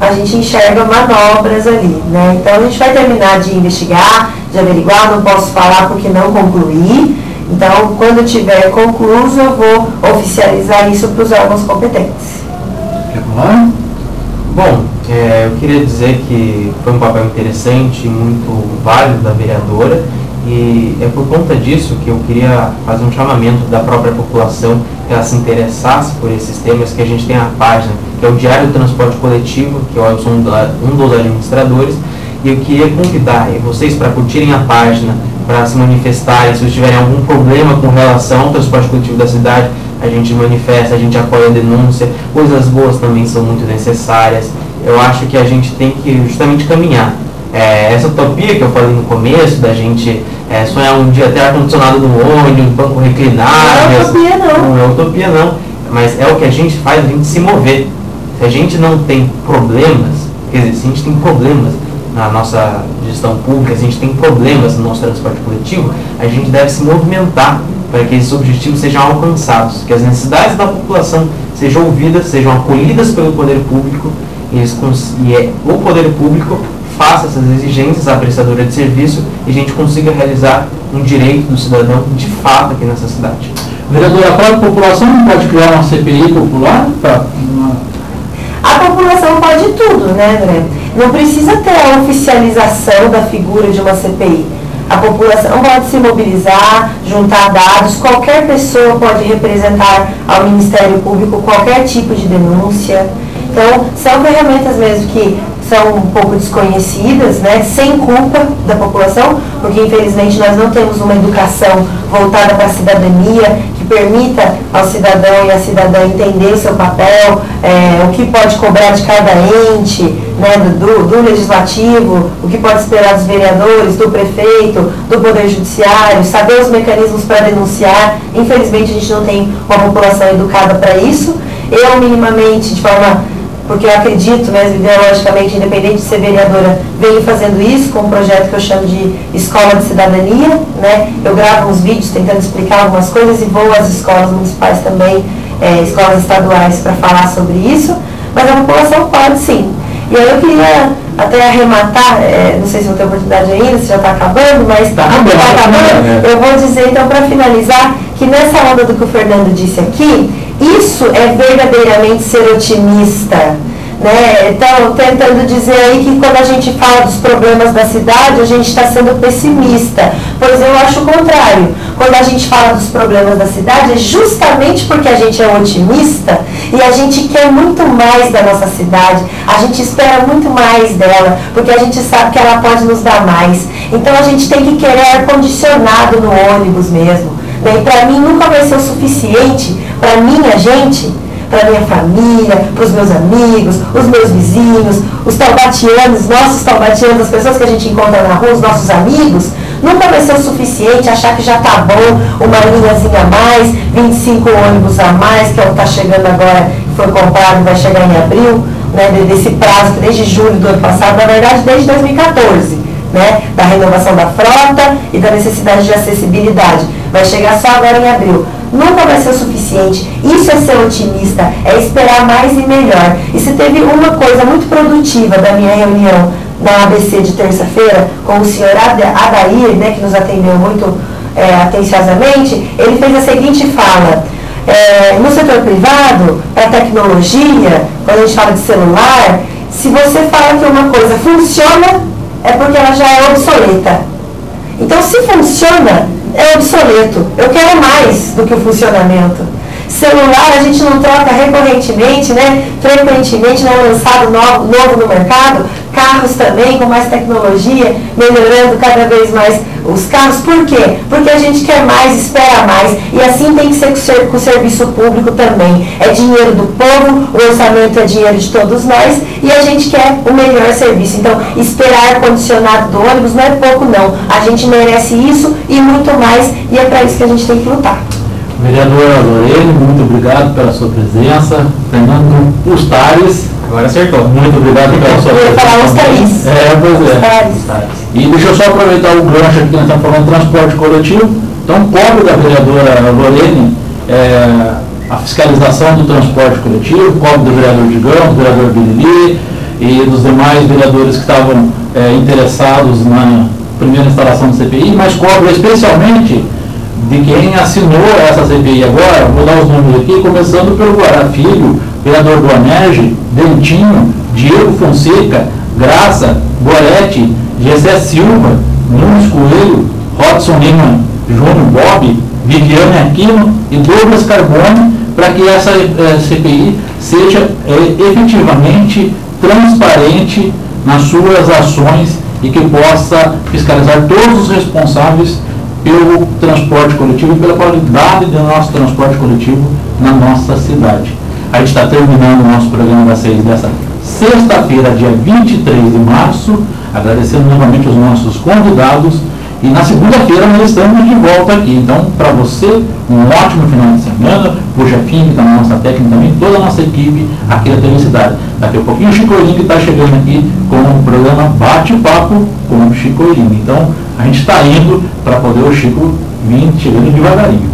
a gente enxerga manobras ali, né? Então a gente vai terminar de investigar, de averiguar, não posso falar porque não concluí. Então, quando tiver concluído, eu vou oficializar isso para os órgãos competentes. Bom, eu queria dizer que foi um papel interessante e muito válido da vereadora, e é por conta disso que eu queria fazer um chamamento da própria população que ela se interessasse por esses temas, que a gente tem a página, que é o Diário do Transporte Coletivo, que eu sou um dos administradores, e eu queria convidar vocês para curtirem a página, para se manifestarem, se vocês tiverem algum problema com relação ao transporte coletivo da cidade, a gente manifesta, a gente apoia a denúncia, coisas boas também são muito necessárias. Eu acho que a gente tem que justamente caminhar. Essa utopia que eu falei no começo, da gente sonhar um dia ter ar-condicionado no ônibus, banco reclinável. Não é utopia não. Não é utopia não, mas é o que a gente faz, a gente se mover. Se a gente não tem problemas, quer dizer, se a gente tem problemas na nossa gestão pública, se a gente tem problemas no nosso transporte coletivo, a gente deve se movimentar para que esses objetivos sejam alcançados, que as necessidades da população sejam ouvidas, sejam acolhidas pelo poder público e o poder público faça essas exigências à prestadora de serviço e a gente consiga realizar um direito do cidadão de fato aqui nessa cidade. Vereadora, a própria população não pode criar uma CPI popular? A população pode tudo, né, André? Não precisa ter a oficialização da figura de uma CPI. A população pode se mobilizar, juntar dados, qualquer pessoa pode representar ao Ministério Público qualquer tipo de denúncia. Então, são ferramentas mesmo que são um pouco desconhecidas, né, sem culpa da população, porque infelizmente nós não temos uma educação voltada para a cidadania, que permita ao cidadão e à cidadã entender o seu papel, o que pode cobrar de cada ente, né, do legislativo, o que pode esperar dos vereadores, do prefeito, do poder judiciário, saber os mecanismos para denunciar. Infelizmente a gente não tem uma população educada para isso. Eu minimamente, de forma... porque eu acredito mesmo, ideologicamente, independente de ser vereadora, venho fazendo isso com um projeto que eu chamo de Escola de Cidadania, né? Eu gravo uns vídeos tentando explicar algumas coisas e vou às escolas municipais também, escolas estaduais, para falar sobre isso, mas a população pode sim. E aí eu queria até arrematar, não sei se vou ter oportunidade ainda, se já está acabando, mas está acabando. Eu vou dizer então, para finalizar, que nessa onda do que o Fernando disse aqui, isso é verdadeiramente ser otimista, né? Então, tentando dizer aí que quando a gente fala dos problemas da cidade, a gente está sendo pessimista. Pois eu acho o contrário. Quando a gente fala dos problemas da cidade, é justamente porque a gente é otimista e a gente quer muito mais da nossa cidade, a gente espera muito mais dela, porque a gente sabe que ela pode nos dar mais. Então, a gente tem que querer ar-condicionado no ônibus mesmo. E para mim nunca vai ser o suficiente para minha gente, para minha família, para os meus amigos, os meus vizinhos, os taubatianos, nossos taubatianos, as pessoas que a gente encontra na rua, os nossos amigos. Nunca vai ser o suficiente achar que já está bom, uma linhazinha a mais, 25 ônibus a mais, que é o que está chegando agora, que foi comprado e vai chegar em abril, né, desse prazo que desde julho do ano passado, na verdade desde 2014, né, da renovação da frota e da necessidade de acessibilidade. Vai chegar só agora em abril. Nunca vai ser o suficiente. Isso é ser otimista, é esperar mais e melhor. E se teve uma coisa muito produtiva da minha reunião na ABC de terça-feira com o senhor Adair, né, que nos atendeu muito atenciosamente, ele fez a seguinte fala: no setor privado, para tecnologia, quando a gente fala de celular, se você fala que uma coisa funciona, é porque ela já é obsoleta. Então, se funciona, é obsoleto. Eu quero mais do que o funcionamento. Celular a gente não troca recorrentemente, né? Frequentemente, não é lançado novo no mercado. Carros também, com mais tecnologia, melhorando cada vez mais os carros. Por quê? Porque a gente quer mais, espera mais. E assim tem que ser com o serviço público também. É dinheiro do povo, o orçamento é dinheiro de todos nós e a gente quer o melhor serviço. Então, esperar ar-condicionado do ônibus não é pouco, não. A gente merece isso e muito mais, e é para isso que a gente tem que lutar. Vereadora Lorene, muito obrigado pela sua presença. Fernando Ustares. Agora acertou. Muito obrigado pela sua presença. Eu ia falar Ustares. Pois é. Ustares. E deixa eu só aproveitar o gancho aqui que nós estamos falando de transporte coletivo. Então, cobre da vereadora Lorene a fiscalização do transporte coletivo, cobre do vereador Digão, do vereador Birili e dos demais vereadores que estavam interessados na primeira instalação do CPI, mas cobre especialmente de quem assinou essa CPI agora. Vou dar os nomes aqui, começando pelo Guará Filho, vereador do Anerj, Dentinho, Diego Fonseca, Graça, Gorete, Gessé Silva, Nunes Coelho, Rodson Lima Júnior Bob, Viviane Aquino e Douglas Carbone, para que essa CPI seja efetivamente transparente nas suas ações e que possa fiscalizar todos os responsáveis pelo transporte coletivo e pela qualidade do nosso transporte coletivo na nossa cidade. A gente está terminando o nosso programa das 6 dessa sexta-feira, dia 23 de março, agradecendo novamente os nossos convidados. E na segunda-feira nós estamos de volta aqui. Então, para você, um ótimo final de semana, o Jefinho, que está na nossa técnica também, toda a nossa equipe aqui da TV Cidade. Daqui a pouquinho o Chico Oilingue está chegando aqui com o programa Bate-Papo com o Chico Oilingue. Então, a gente está indo para poder o Chico vir chegando devagarinho.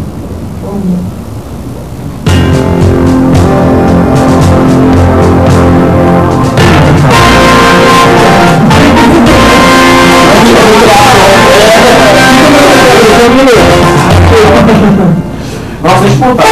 Nossa, disputa.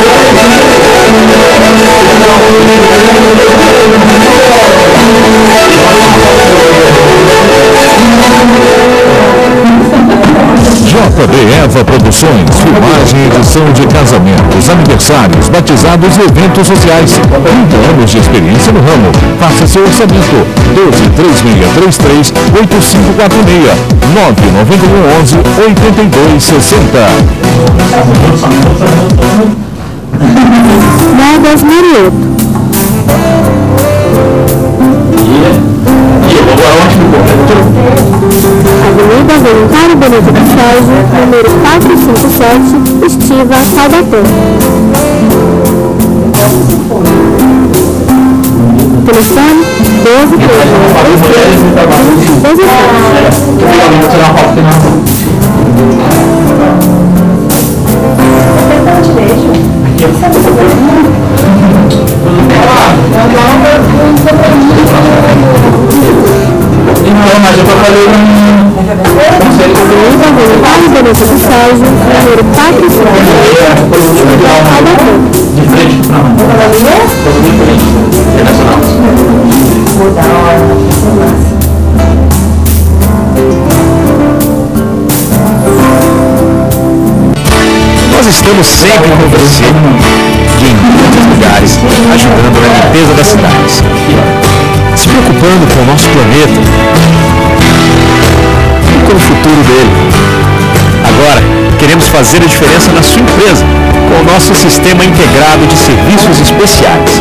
JB Eva Produções, filmagem e edição de casamentos, aniversários, batizados e eventos sociais. 30 anos de experiência no ramo. Faça seu orçamento. 12-3633-8546. 99111-8260. Modas Marioto. Avenida Voluntário Benedito Sérgio, número 457, Estiva, Taubaté. Telefone 12 mas eu falei Voluntário Benedito Sérgio, número 457, Taubaté. de frente para onde? De frente. Internacional. Nós estamos sempre com você e em muitos lugares, ajudando na limpeza das cidades, se preocupando com o nosso planeta e com o futuro dele. Agora, queremos fazer a diferença na sua empresa com o nosso sistema integrado de serviços especiais.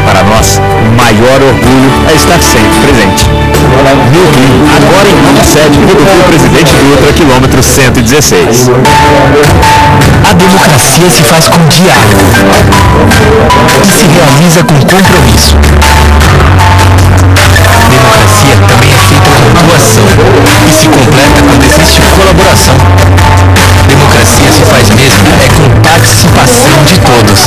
Para nós, o maior orgulho é estar sempre presente. Rio Rio, agora em nova sede, Rodovia Presidente Dutra, quilômetro 116. A democracia se faz com diálogo e se realiza com compromisso. Democracia também é feita com doação e se completa quando existe colaboração. Democracia se faz mesmo com participação de todos.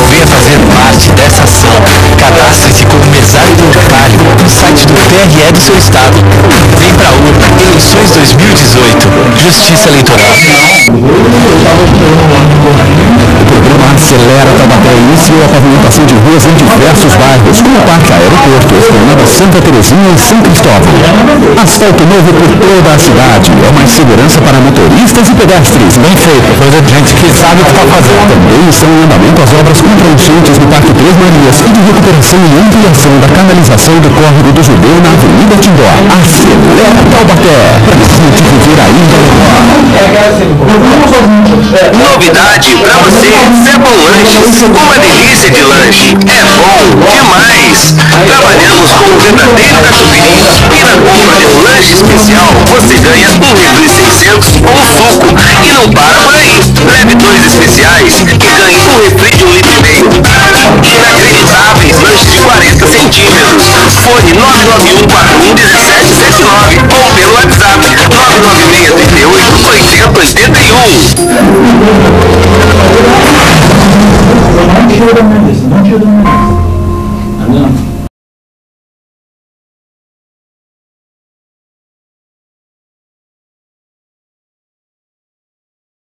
Venha fazer parte dessa ação. Cadastre-se como mesário tributário no site do TRE do seu estado. Vem pra urna. Eleições 2018. Justiça Eleitoral. programa Acelera Taubaté iniciou a pavimentação de ruas em diversos bairros, como o Parque Aeroporto, Esplanada Santa Terezinha e São Cristóvão. Asfalto novo por toda a cidade, é mais segurança para motoristas e pedestres. Bem feito, coisa de gente que sabe o que está fazendo. Também estão em andamento as obras contra enchentes no Parque Três Marias e de recuperação e ampliação da canalização do Córrego do Judeu na Avenida Timbó. Acelera Taubaté, para gente viver ainda melhor. Novidade pra você, Sebon Lanches, uma delícia de lanche, é bom demais. Trabalhamos com o verdadeiro catupiry e na compra de um lanche especial você ganha um litro e 600 ou um suco. E não para por aí, leve 2 especiais e ganhe um refri de 1,5 litro. Inacreditáveis lanches de 40 centímetros. Fone 991411779 ou pelo WhatsApp 996388081. Não tira da minha lista, não tira da minha lista.